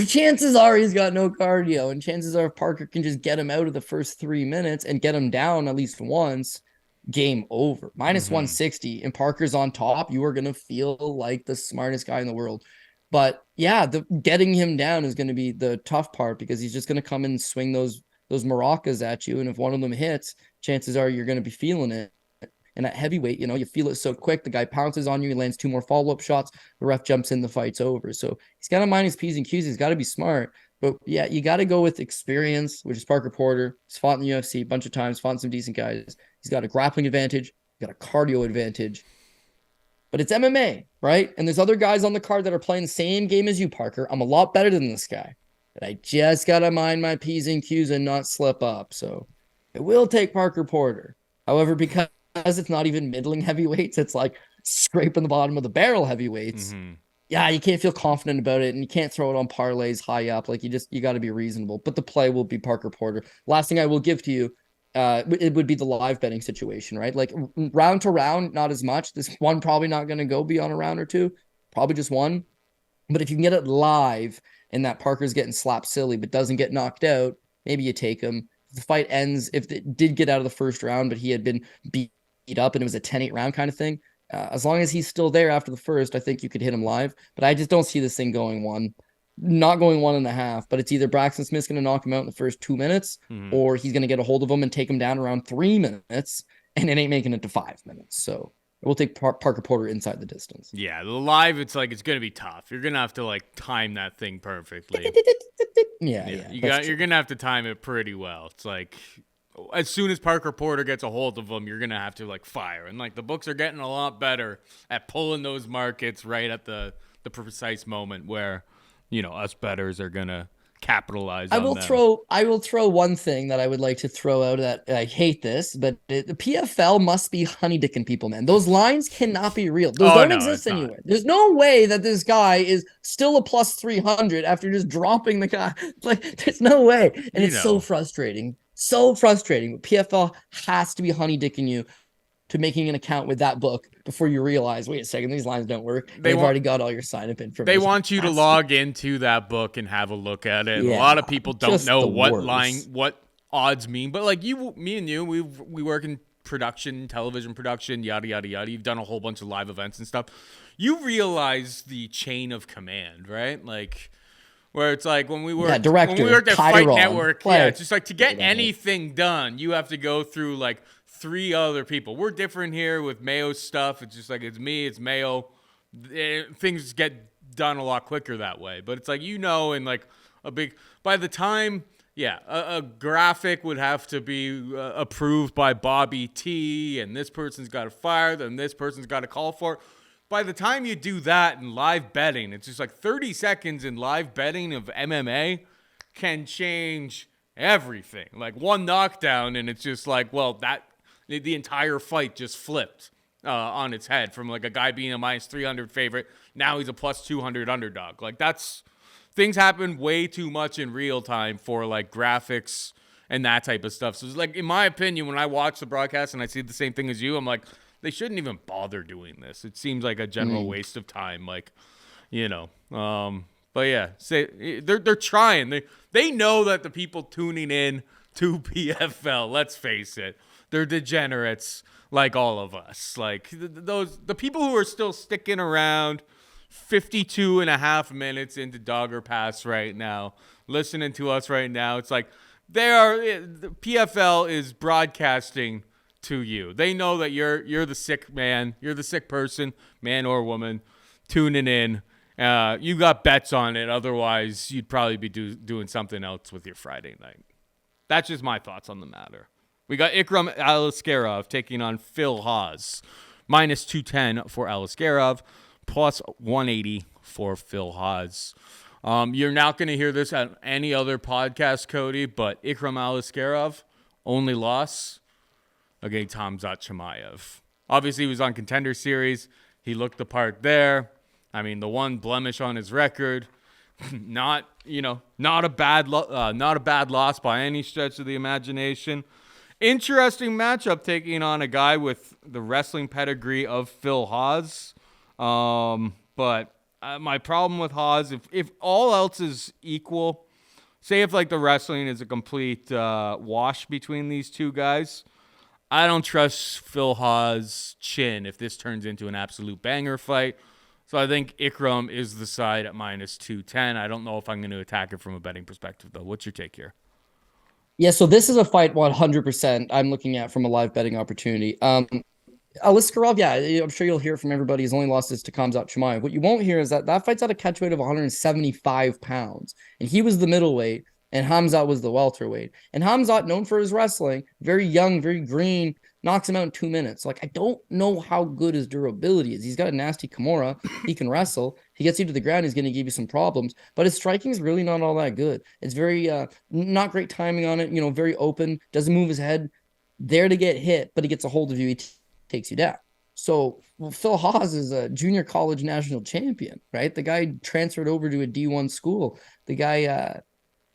chances are he's got no cardio, and chances are if Parker can just get him out of the first 3 minutes and get him down at least once, game over. Minus 160 and Parker's on top, you are going to feel like the smartest guy in the world. But yeah, getting him down is going to be the tough part, because he's just going to come in and swing those maracas at you. And if one of them hits, chances are you're going to be feeling it. And at heavyweight, you feel it so quick. The guy pounces on you. He lands 2 more follow-up shots. The ref jumps in. The fight's over. So he's got to mind his P's and Q's. He's got to be smart. But yeah, you got to go with experience, which is Parker Porter. He's fought in the UFC a bunch of times, fought some decent guys. He's got a grappling advantage. He's got a cardio advantage. But it's MMA, right? And there's other guys on the card that are playing the same game as you, Parker. I'm a lot better than this guy. But I just got to mind my P's and Q's and not slip up. So it will take Parker Porter. However, because it's not even middling heavyweights, it's like scraping the bottom of the barrel heavyweights. Yeah, you can't feel confident about it, and you can't throw it on parlays high up. Like, you got to be reasonable. But the play will be Parker Porter. Last thing I will give to you, it would be the live betting situation, right? Like, round to round, not as much. This one probably not going to go beyond a round or two, probably just one. But if you can get it live and that Parker's getting slapped silly but doesn't get knocked out, maybe you take him. If the fight ends, if it did get out of the first round, but he had been beat up and it was a 10-8 round kind of thing, as long as he's still there after the first, I think you could hit him live. But I just don't see this thing going 1.5. But it's either Braxton Smith's going to knock him out in the first 2 minutes, or he's going to get a hold of him and take him down around 3 minutes, and it ain't making it to 5 minutes. So we'll take Parker Porter inside the distance. Yeah, the live, it's going to be tough. You're going to have to time that thing perfectly. Yeah. You're going to have to time it pretty well. It's like, as soon as Parker Porter gets a hold of them, you're going to have to fire. And the books are getting a lot better at pulling those markets right at the precise moment where, us bettors are going to capitalize on them. I will throw one thing that I would like to throw out that I hate this, but the PFL must be honeydicking people, man. Those lines cannot be real. Those don't exist anywhere. There's no way that this guy is still a plus 300 after just dropping the guy. There's no way. And it's so frustrating. So frustrating. PFL has to be honeydicking you to making an account with that book before you realize, wait a second, these lines don't work. They've already got all your sign up information. They want you to log into that book and have a look at it. Yeah, a lot of people don't know what odds mean, but like me and you, we work in production, television production, yada yada yada. You've done a whole bunch of live events and stuff. You realize the chain of command, right? Like where it's like when we were at Fight Network, it's just like to get anything done, you have to go through like 3 other people. We're different here with Mayo's stuff. It's just like it's me, it's Mayo. Things get done a lot quicker that way. But it's like and like by the time a graphic would have to be approved by Bobby T, and this person's got to fire, then this person's got to call for it. By the time you do that in live betting, it's just like 30 seconds in live betting of MMA can change everything. Like one knockdown, and it's just like, well, the entire fight just flipped on its head from like a guy being a minus 300 favorite. Now he's a plus 200 underdog. Like things happen way too much in real time for like graphics and that type of stuff. So it's like, in my opinion, when I watch the broadcast and I see the same thing as you, I'm like, they shouldn't even bother doing this. It seems like a general waste of time. Like, but yeah, they're trying. They know that the people tuning in to PFL, let's face it, they're degenerates like all of us. Like the people who are still sticking around 52 and a half minutes into Dogger Pass right now, listening to us right now, it's like the PFL is broadcasting to you. They know that you're the sick man, you're the sick person, man or woman, tuning in. You got bets on it. Otherwise, you'd probably be doing something else with your Friday night. That's just my thoughts on the matter. We got Ikram Aliskerov taking on Phil Hawes. Minus 210 for Aliskerov, plus 180 for Phil Hawes. You're not going to hear this at any other podcast, Cody, but Ikram Aliskerov, only loss against Khamzat Chimaev. Obviously, he was on Contender Series. He looked the part there. I mean, the one blemish on his record, not a bad loss by any stretch of the imagination. Interesting matchup taking on a guy with the wrestling pedigree of Phil Hawes. But my problem with Hawes, if all else is equal, say if like the wrestling is a complete wash between these two guys, I don't trust Phil Hawes' chin if this turns into an absolute banger fight. So I think Ikram is the side at minus 210. I don't know if I'm going to attack it from a betting perspective, though. What's your take here? Yeah, so this is a fight 100% I'm looking at from a live betting opportunity. Aliskerov, I'm sure you'll hear from everybody. His only loss is to Khamzat Chimaev. What you won't hear is that fight's at a catch weight of 175 pounds. And he was the middleweight, and Khamzat was the welterweight. And Khamzat, known for his wrestling, very young, very green, knocks him out in 2 minutes. Like, I don't know how good his durability is. He's got a nasty Kimura. He can wrestle. He gets you to the ground, he's going to give you some problems. But his striking is really not all that good. It's very, not great timing on it, very open, doesn't move his head, there to get hit, but he gets a hold of you, he takes you down. So Phil Hawes is a junior college national champion, right? The guy transferred over to a D1 school. The guy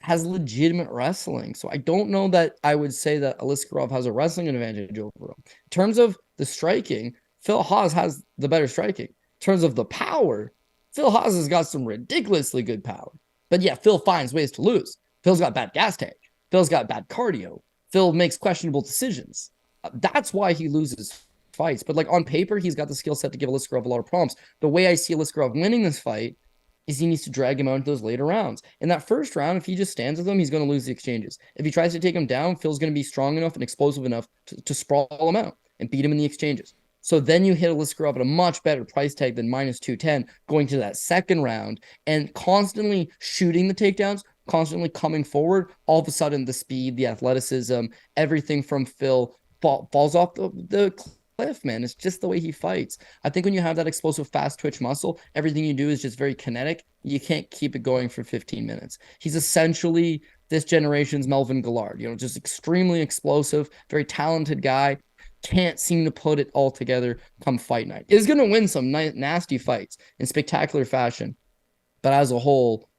has legitimate wrestling. So I don't know that I would say that Aliskerov has a wrestling advantage over him. In terms of the striking, Phil Hawes has the better striking. In terms of the power, Phil Hawes has got some ridiculously good power. But yeah, Phil finds ways to lose. Phil's got bad gas tank. Phil's got bad cardio. Phil makes questionable decisions. That's why he loses fights. But like on paper, he's got the skill set to give Aliskerov a lot of problems. The way I see Aliskerov winning this fight is he needs to drag him out into those later rounds. In that first round, if he just stands with him, he's going to lose the exchanges. If he tries to take him down, Phil's going to be strong enough and explosive enough to sprawl him out and beat him in the exchanges. So then you hit Aliskerov at a much better price tag than minus 210 going to that second round and constantly shooting the takedowns, constantly coming forward. All of a sudden, the speed, the athleticism, everything from Phil falls off the cliff, man. It's just the way he fights. I think when you have that explosive, fast twitch muscle, everything you do is just very kinetic. You can't keep it going for 15 minutes. He's essentially this generation's Melvin Gillard, just extremely explosive, very talented guy. Can't seem to put it all together come fight night. Is going to win some nasty fights in spectacular fashion, but as a whole,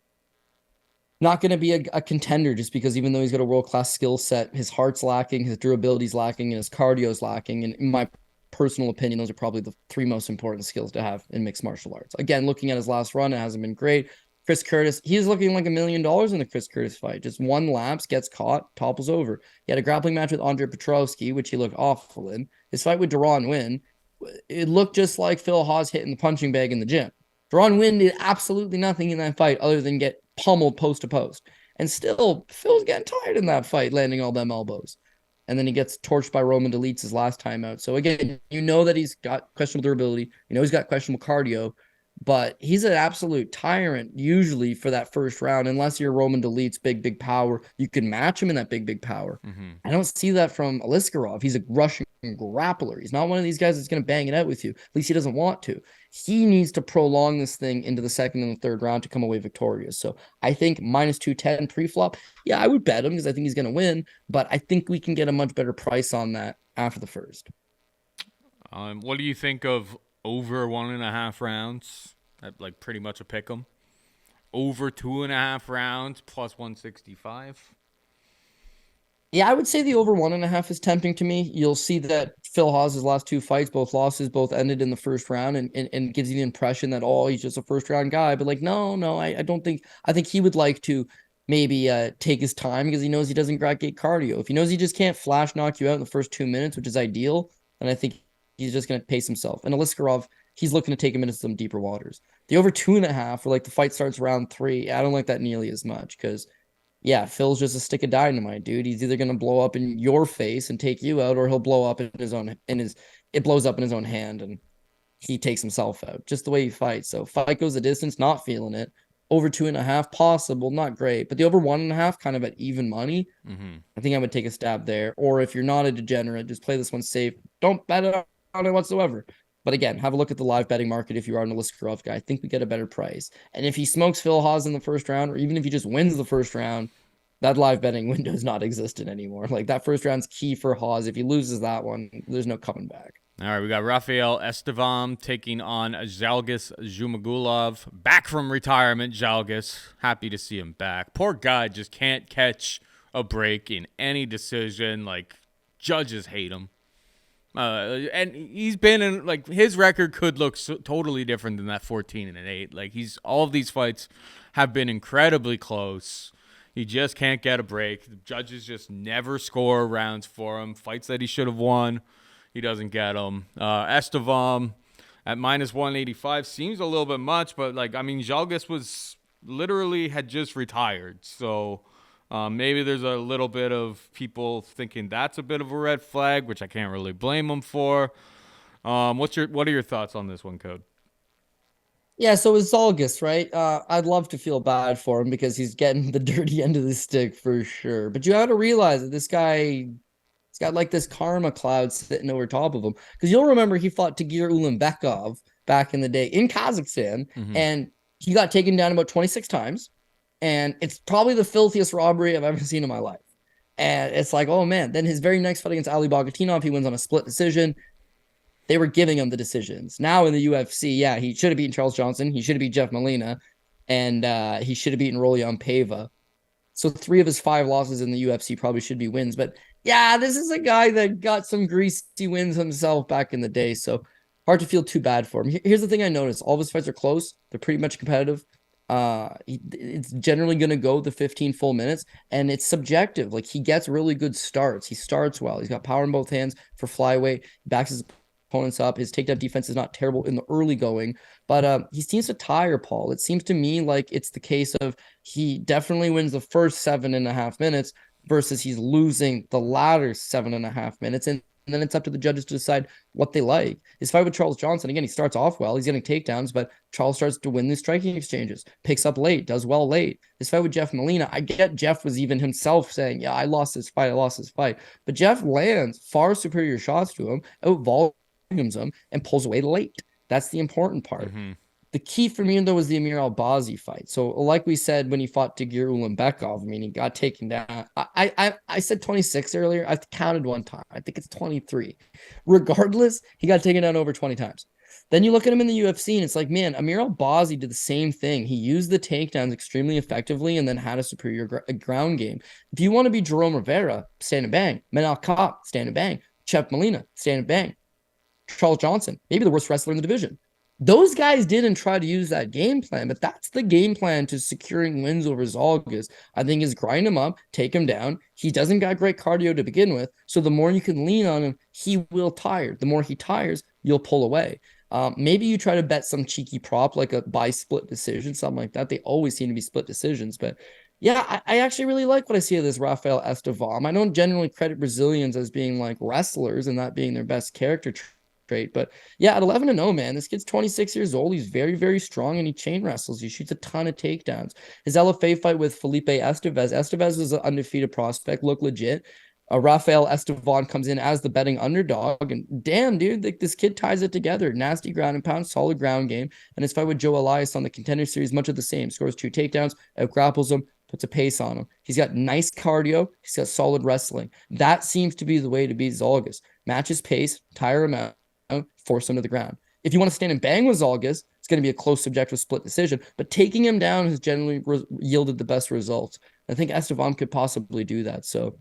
not going to be a contender just because even though he's got a world-class skill set, his heart's lacking, his durability's lacking, and his cardio's lacking. And in my personal opinion, those are probably the three most important skills to have in mixed martial arts. Again, looking at his last run, it hasn't been great. Chris Curtis, he's looking like $1 million in the Chris Curtis fight. Just one lapse, gets caught, topples over. He had a grappling match with Andre Petrovsky, which he looked awful in. His fight with Jourdain Nguyen, it looked just like Phil Hawes hitting the punching bag in the gym. Jourdain Nguyen did absolutely nothing in that fight other than get pummeled post to post. And still, Phil's getting tired in that fight, landing all them elbows. And then he gets torched by Roman Delites his last time out. So again, you know that he's got questionable durability. You know he's got questionable cardio. But he's an absolute tyrant usually for that first round, unless you're Roman Delites, big power. You can match him in that big power. Mm-hmm. I don't see that from Aliskerov. He's a Russian grappler. He's not one of these guys that's going to bang it out with you. At least he doesn't want to. He needs to prolong this thing into the second and the third round to come away victorious. So I think minus 210 pre-flop. Yeah, I would bet him because I think he's going to win. But I think we can get a much better price on that after the first. What do you think of over 1.5 rounds? At like pretty much a pick 'em. Over 2.5 rounds plus 165. Yeah, I would say the over 1.5 is tempting to me. You'll see that Phil Hawes' last two fights, both losses, both ended in the first round, and gives you the impression that, oh, he's just a first round guy. But like, no, I don't think. I think he would like to maybe take his time because he knows he doesn't get cardio. If he knows he just can't flash knock you out in the first 2 minutes, which is ideal, then I think he's just going to pace himself. And Aliskerov, he's looking to take him into some deeper waters. The over 2.5, where like the fight starts round 3, I don't like that nearly as much because, yeah, Phil's just a stick of dynamite, dude. He's either going to blow up in your face and take you out, or he'll blow up in his own, it blows up in his own hand and he takes himself out. Just the way he fights. So fight goes the distance, not feeling it. Over 2.5, possible, not great. But the over 1.5, kind of at even money. Mm-hmm. I think I would take a stab there. Or if you're not a degenerate, just play this one safe. Don't bet it on it whatsoever. But again, have a look at the live betting market if you are an Aliskerov guy. I think we get a better price. And if he smokes Phil Hawes in the first round, or even if he just wins the first round, that live betting window is not existent anymore. Like that first round's key for Hawes. If he loses that one, there's no coming back. All right, we got Rafael Estevam taking on Zhalgas Zhumagulov. Back from retirement, Zhalgas. Happy to see him back. Poor guy just can't catch a break in any decision. Like, judges hate him. And he's been in, like, his record could look totally different than that 14-8. Like, all of these fights have been incredibly close. He just can't get a break. The judges just never score rounds for him. Fights that he should have won, he doesn't get them. Estevam at minus 185 seems a little bit much, but like, I mean, Zhalgas had just retired. So maybe there's a little bit of people thinking that's a bit of a red flag, which I can't really blame them for. What are your thoughts on this one, Code? Yeah, so it's Zhalgas, right? I'd love to feel bad for him because he's getting the dirty end of the stick for sure. But you have to realize that this guy, he's got like this karma cloud sitting over top of him. Because you'll remember he fought Tagir Ulanbekov back in the day in Kazakhstan, and he got taken down about 26 times. And it's probably the filthiest robbery I've ever seen in my life. And it's like, oh man. Then his very next fight against Ali Bogatinov, he wins on a split decision. They were giving him the decisions. Now in the UFC, yeah, he should have beaten Charles Johnson. He should have beaten Jeff Molina. And he should have beaten Rolion Pava. So 3 of his 5 losses in the UFC probably should be wins. But yeah, this is a guy that got some greasy wins himself back in the day. So hard to feel too bad for him. Here's the thing I noticed. All of his fights are close. They're pretty much competitive. It's generally going to go the 15 full minutes, and it's subjective. Like, he gets really good starts. He starts well. He's got power in both hands for flyweight. Backs his opponents up. His takedown defense is not terrible in the early going, but he seems to tire, Paul. It seems to me like it's the case of he definitely wins the first 7.5 minutes versus he's losing the latter 7.5 minutes. And then it's up to the judges to decide what they like. His fight with Charles Johnson, again, he starts off well. He's getting takedowns, but Charles starts to win these striking exchanges, picks up late, does well late. His fight with Jeff Molina, I get Jeff was even himself saying, yeah, I lost this fight. But Jeff lands far superior shots to him, out volumes him, and pulls away late. That's the important part. The key for me, though, was the Amir Albazi fight. So, like we said, when he fought Tagir Ulanbekov, I mean, he got taken down. I said 26 earlier. I counted one time. I think it's 23. Regardless, he got taken down over 20 times. Then you look at him in the UFC, and it's like, man, Amir Albazi did the same thing. He used the takedowns extremely effectively and then had a superior ground game. If you want to be Jerome Rivera, stand and bang. Manal Kape, stand and bang. Jeff Molina, stand and bang. Charles Johnson, maybe the worst wrestler in the division. Those guys didn't try to use that game plan, but that's the game plan to securing wins over Zhalgas. I think is grind him up, take him down. He doesn't got great cardio to begin with, so the more you can lean on him, he will tire. The more he tires, you'll pull away. Maybe you try to bet some cheeky prop like a by split decision, something like that. They always seem to be split decisions, but yeah, I actually really like what I see of this Rafael Estevam. I don't generally credit Brazilians as being like wrestlers and that being their best character trait, but yeah, at 11-0, man, this kid's 26 years old. He's very, very strong and he chain wrestles. He shoots a ton of takedowns. His LFA fight with Felipe Estevez. Estevez was an undefeated prospect, looked legit. Rafael Estevam comes in as the betting underdog, and damn, dude, this kid ties it together. Nasty ground and pound, solid ground game, and his fight with Joe Elias on the Contender Series, much of the same. Scores 2 takedowns, out grapples him, puts a pace on him. He's got nice cardio. He's got solid wrestling. That seems to be the way to beat Zhalgas. Match his pace, tire him out, force him to the ground. If you want to stand and bang with Zhalgas, it's going to be a close subjective split decision, but taking him down has generally yielded the best results. I think Estevam could possibly do that, so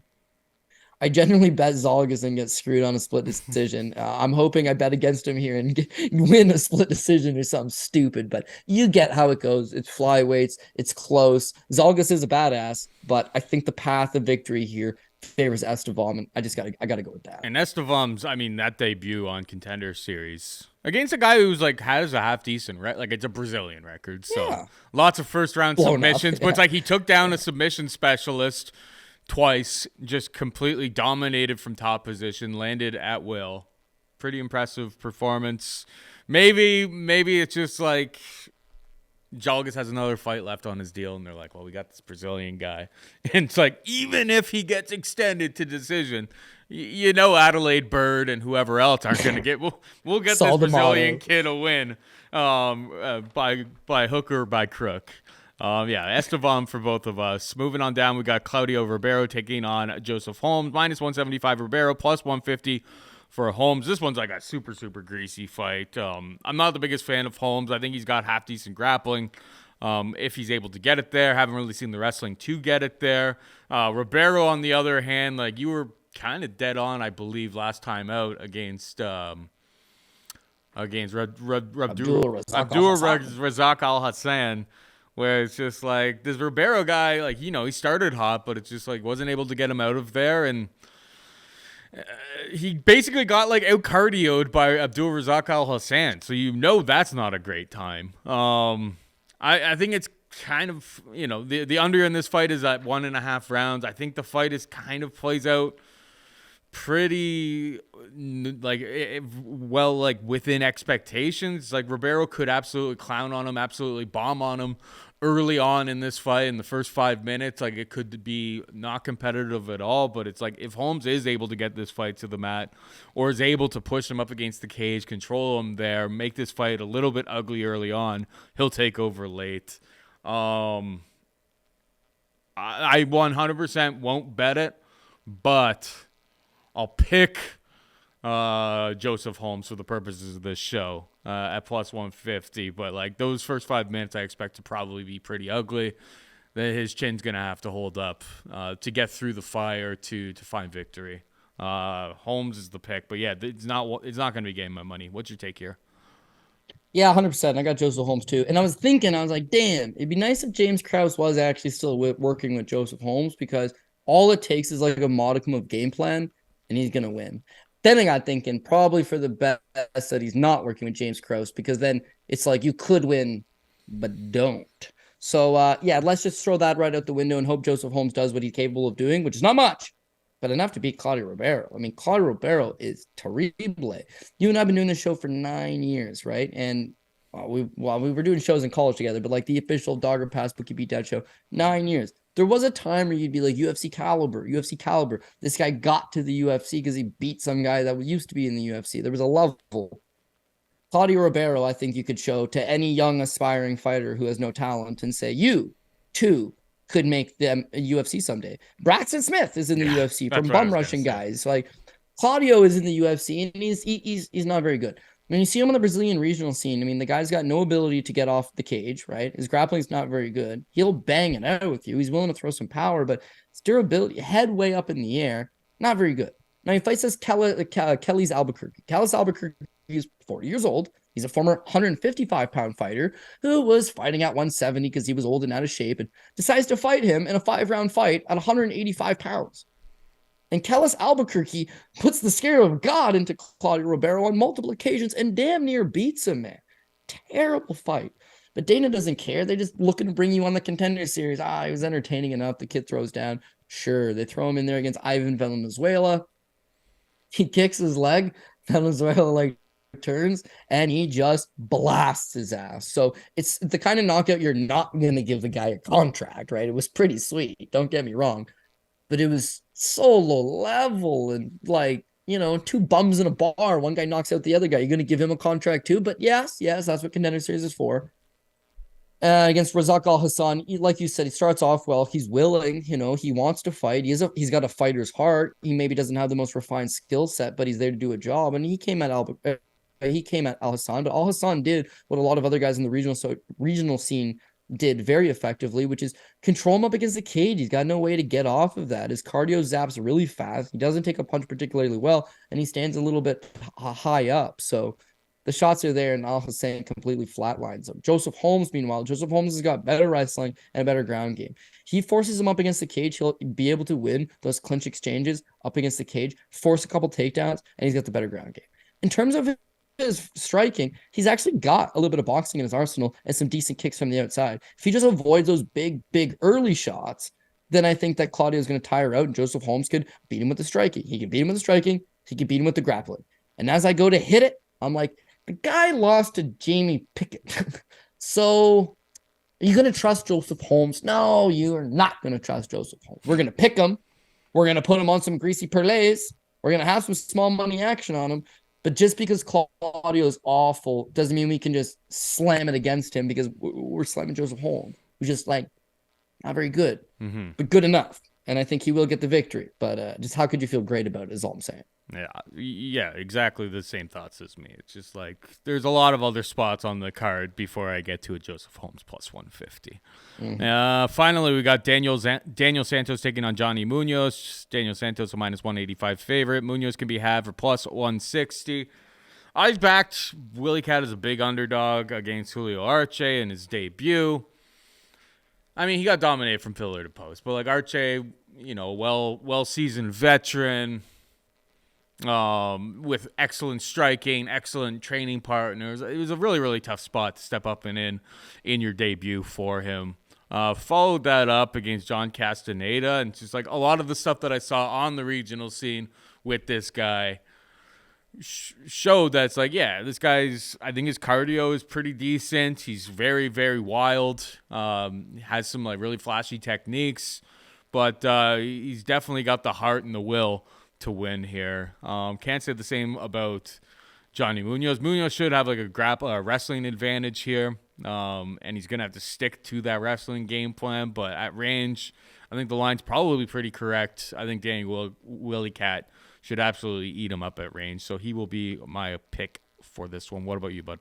I generally bet Zhalgas and get screwed on a split decision. I'm hoping I bet against him here and win a split decision or something stupid, but you get how it goes. It's flyweights. It's close. Zhalgas is a badass, but I think the path of victory here favors Estevam, and I gotta go with that. And Estevam's, I mean, that debut on Contender Series against a guy who's like has a half decent like it's a Brazilian record, so lots of first round submissions, but it's like he took down a submission specialist twice, just completely dominated from top position, landed at will. Pretty impressive performance. Maybe it's just like Zhalgas has another fight left on his deal, and they're like, well, we got this Brazilian guy. And it's like, even if he gets extended to decision, you know Adelaide Bird and whoever else aren't going to get, we'll get this Brazilian kid a win by hook or by crook. Estevam for both of us. Moving on down, we got Claudio Ribeiro taking on Joseph Holmes. Minus 175 Ribeiro, plus 150 for Holmes. This one's like a super, super greasy fight. I'm not the biggest fan of Holmes. I think he's got half-decent grappling if he's able to get it there. Haven't really seen the wrestling to get it there. Ribeiro, on the other hand, like you were kind of dead on, I believe, last time out against Abdul Razak Al Hassan. Where it's just like this Ribeiro guy, like, you know, he started hot, but it's just like wasn't able to get him out of there. And he basically got like out cardioed by Abdul Razak Al Hassan. So, you know, that's not a great time. I think it's kind of, you know, the under in this fight is at 1.5 rounds. I think the fight is kind of plays out pretty like well, like within expectations. Like Ribeiro could absolutely clown on him, absolutely bomb on him early on in this fight in the first 5 minutes. Like it could be not competitive at all, but it's like if Holmes is able to get this fight to the mat or is able to push him up against the cage, control him there, make this fight a little bit ugly early on, he'll take over late. I 100% won't bet it, but I'll pick Joseph Holmes for the purposes of this show at plus 150. But like those first 5 minutes, I expect to probably be pretty ugly. His chin's gonna have to hold up to get through the fire to find victory. Holmes is the pick, but yeah, it's not gonna be getting my money. What's your take here? Yeah, 100%. I got Joseph Holmes too. And I was like, damn, it'd be nice if James Krause was actually still working with Joseph Holmes, because all it takes is like a modicum of game plan and he's going to win. Then I got thinking probably for the best that he's not working with James Krause, because then it's like you could win, but don't. So, let's just throw that right out the window and hope Joseph Holmes does what he's capable of doing, which is not much, but enough to beat Claudio Ribeiro. I mean, Claudio Ribeiro is terrible. You and I have been doing this show for 9 years, right? And we were doing shows in college together, but like the official Dogger Pass Bookie Beat Dad show, 9 years. There was a time where you'd be like, UFC caliber. This guy got to the UFC because he beat some guy that used to be in the UFC. There was a level. Claudio Ribeiro, I think you could show to any young aspiring fighter who has no talent and say, you too could make them a UFC someday. Braxton Smith is in the UFC from bum rushing guys. Like Claudio is in the UFC and he's not very good. I mean, you see him on the Brazilian regional scene. I mean, the guy's got no ability to get off the cage, right? His grappling's not very good. He'll bang it out with you. He's willing to throw some power, but his durability, head way up in the air, not very good. Now he fights this Kelly's Albuquerque. Kelly's Albuquerque he's 40 years old. He's a former 155-pound fighter who was fighting at 170 because he was old and out of shape, and decides to fight him in a 5-round fight at 185 pounds. And Kellis Albuquerque puts the scare of God into Claudio Ribeiro on multiple occasions and damn near beats him, man. Terrible fight. But Dana doesn't care. They're just looking to bring you on the Contender Series. He was entertaining enough. The kid throws down. Sure, they throw him in there against Ivan Valenzuela. He kicks his leg. Valenzuela turns and he just blasts his ass. So it's the kind of knockout you're not going to give the guy a contract, right? It was pretty sweet. Don't get me wrong. But it was so low level and two bums in a bar. One guy knocks out the other guy. You're going to give him a contract too? But yes, that's what Contender Series is for. Against Razak Al-Hassan, like you said, he starts off well. He's willing, he wants to fight. He's got a fighter's heart. He maybe doesn't have the most refined skill set, but he's there to do a job. And he came at Al-Hassan, but Al-Hassan did what a lot of other guys in the regional scene did very effectively, which is control him up against the cage. He's got no way to get off of that. His cardio zaps really fast. He doesn't take a punch particularly well, and he stands a little bit high up. So the shots are there, and Al-Hassan completely flatlines him. Joseph Holmes, meanwhile, has got better wrestling and a better ground game. He forces him up against the cage. He'll be able to win those clinch exchanges up against the cage, force a couple takedowns, and he's got the better ground game. In terms of his striking, he's actually got a little bit of boxing in his arsenal and some decent kicks from the outside. If he just avoids those big early shots, then I think that Claudio is going to tire out, and Joseph Holmes could beat him with the striking. He can beat him with the striking. He can beat him with the grappling. And as I go to hit it, I'm like, the guy lost to Jamie Pickett. So are you going to trust Joseph Holmes? No, you are not going to trust Joseph Holmes. We're going to pick him. We're going to put him on some greasy parlays. We're going to have some small money action on him. But just because Claudio is awful doesn't mean we can just slam it against him, because we're slamming Joseph Holmes, who's just not very good, but good enough. And I think he will get the victory. But just how could you feel great about it is all I'm saying. Yeah, exactly the same thoughts as me. It's just there's a lot of other spots on the card before I get to a Joseph Holmes plus 150. Finally, we got Daniel Santos taking on Johnny Munoz. Daniel Santos a minus 185 favorite. Munoz can be had for plus 160. I've backed Willie Cat as a big underdog against Julio Arce in his debut. I mean, he got dominated from pillar to post, but Arce, well-seasoned veteran, with excellent striking, excellent training partners. It was a really, really tough spot to step up and in your debut for him. Followed that up against John Castaneda, and just a lot of the stuff that I saw on the regional scene with this guy showed that it's this guy's, I think his cardio is pretty decent. He's very, very wild, has some really flashy techniques, but he's definitely got the heart and the will to win here. Can't say the same about Johnny Munoz. Munoz should have a wrestling advantage here, and he's gonna have to stick to that wrestling game plan. But at range, I think the line's probably pretty correct. I think Willie Cat should absolutely eat him up at range, so he will be my pick for this one. What about you, bud?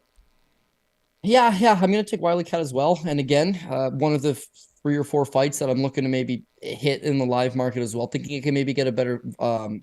Yeah, I'm gonna take Wiley Cat as well. And again, one of the 3 or 4 fights that I'm looking to maybe hit in the live market as well, thinking it can maybe get a better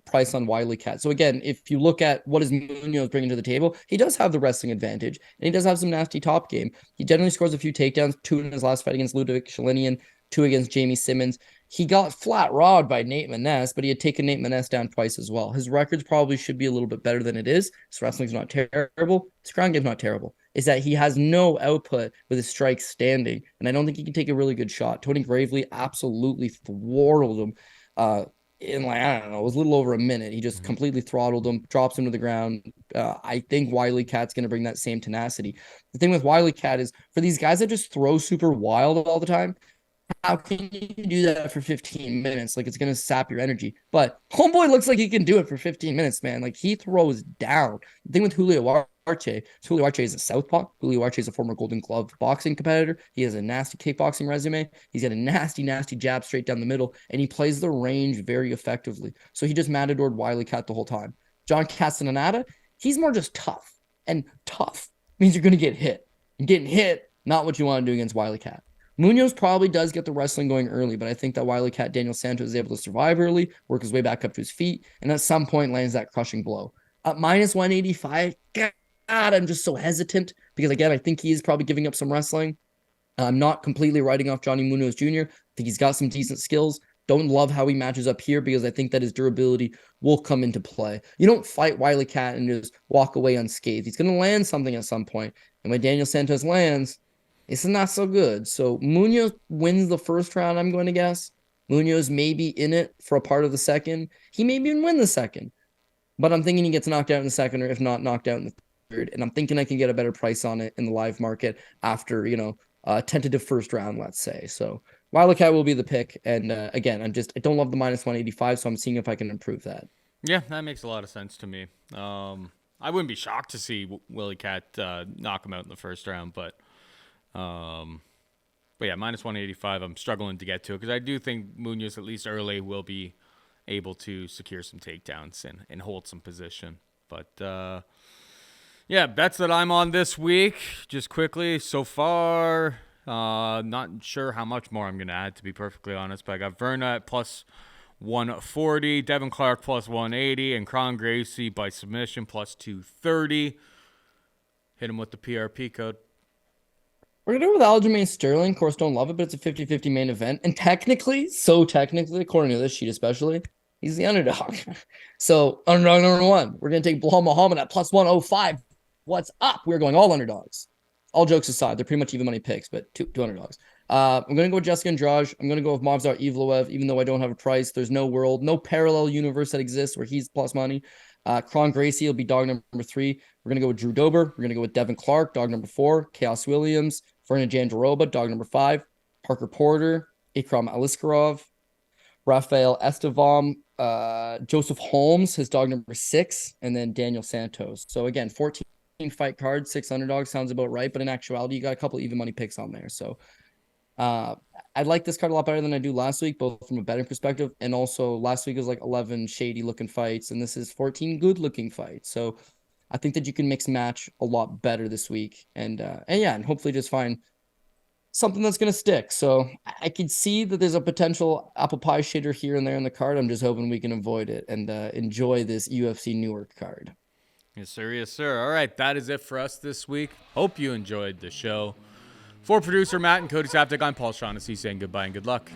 price on Wiley Cat. So again, if you look at what is Munoz bringing to the table, he does have the wrestling advantage, and he does have some nasty top game. He generally scores a few takedowns, 2 in his last fight against Ludovic Shalinian, 2 against Jamie Simmons. He got flat rawed by Nate Maness, but he had taken Nate Maness down twice as well. His records probably should be a little bit better than it is. His wrestling's not terrible. His ground game's not terrible. Is that he has no output with his strikes standing, and I don't think he can take a really good shot. Tony Gravely absolutely throttled him in it was a little over a minute. He just completely throttled him, drops him to the ground. I think Wiley Cat's going to bring that same tenacity. The thing with Wiley Cat is, for these guys that just throw super wild all the time, how can you do that for 15 minutes? It's going to sap your energy. But homeboy looks like he can do it for 15 minutes, man. He throws down. The thing with Julio Arce is a southpaw. Julio Arce is a former Golden Glove boxing competitor. He has a nasty kickboxing resume. He's got a nasty jab straight down the middle, and he plays the range very effectively. So he just matadored Wiley Cat the whole time. John Castaneda, he's more just tough, and tough means you're going to get hit. And getting hit, not what you want to do against Wiley Cat. Munoz probably does get the wrestling going early, but I think that Wiley Cat Daniel Santos is able to survive early, work his way back up to his feet, and at some point lands that crushing blow. At minus 185, God, I'm just so hesitant because, again, I think he is probably giving up some wrestling. I'm not completely writing off Johnny Munoz Jr. I think he's got some decent skills. Don't love how he matches up here because I think that his durability will come into play. You don't fight Wily Cat and just walk away unscathed. He's going to land something at some point. And when Daniel Santos lands, it's not so good. So Munoz wins the first round, I'm going to guess. Munoz may be in it for a part of the second. He may even win the second. But I'm thinking he gets knocked out in the second, or if not, knocked out in the third. And I'm thinking I can get a better price on it in the live market after, tentative first round, let's say. So Wildcat will be the pick. And again, I don't love the minus 185, so I'm seeing if I can improve that. Yeah, that makes a lot of sense to me. I wouldn't be shocked to see Willie Cat knock him out in the first round, but yeah, minus 185, I'm struggling to get to it because I do think Munoz, at least early, will be able to secure some takedowns and hold some position. But yeah, bets that I'm on this week, just quickly, so far, not sure how much more I'm going to add, to be perfectly honest, but I got Virna at plus 140, Devin Clark plus 180, and Kron Gracie by submission plus 230. Hit him with the PRP code. We're going to go with Aljamain Sterling. Of course, don't love it, but it's a 50-50 main event. And technically, according to this sheet especially, he's the underdog. So, underdog number one, we're going to take Belal Muhammad at plus 105. What's up? We're going all underdogs. All jokes aside, they're pretty much even money picks, but two underdogs. I'm going to go with Jessica Andrade. I'm going to go with Movsar Evloev, even though I don't have a price. There's no parallel universe that exists where he's plus money. Kron Gracie will be dog number 3. We're going to go with Drew Dober. We're going to go with Devin Clark, dog number 4. Khaos Williams, Virna Jandiroba, dog number 5. Parker Porter, Ikram Aliskerov, Rafael Estevam, Joseph Holmes, his dog number 6, and then Daniel Santos. So again, 14 fight cards, 6 underdogs sounds about right, but in actuality, you got a couple even money picks on there. So I like this card a lot better than I do last week, both from a betting perspective, and also last week was like 11 shady looking fights, and this is 14 good looking fights. So I think that you can mix match a lot better this week, and hopefully just find something that's going to stick. So I can see that there's a potential apple pie shitter here and there in the card. I'm just hoping we can avoid it and enjoy this UFC Newark card. Yes, sir. Yes, sir. All right. That is it for us this week. Hope you enjoyed the show. For producer Matt and Cody Saftic, I'm Paul Shaughnessy saying goodbye and good luck.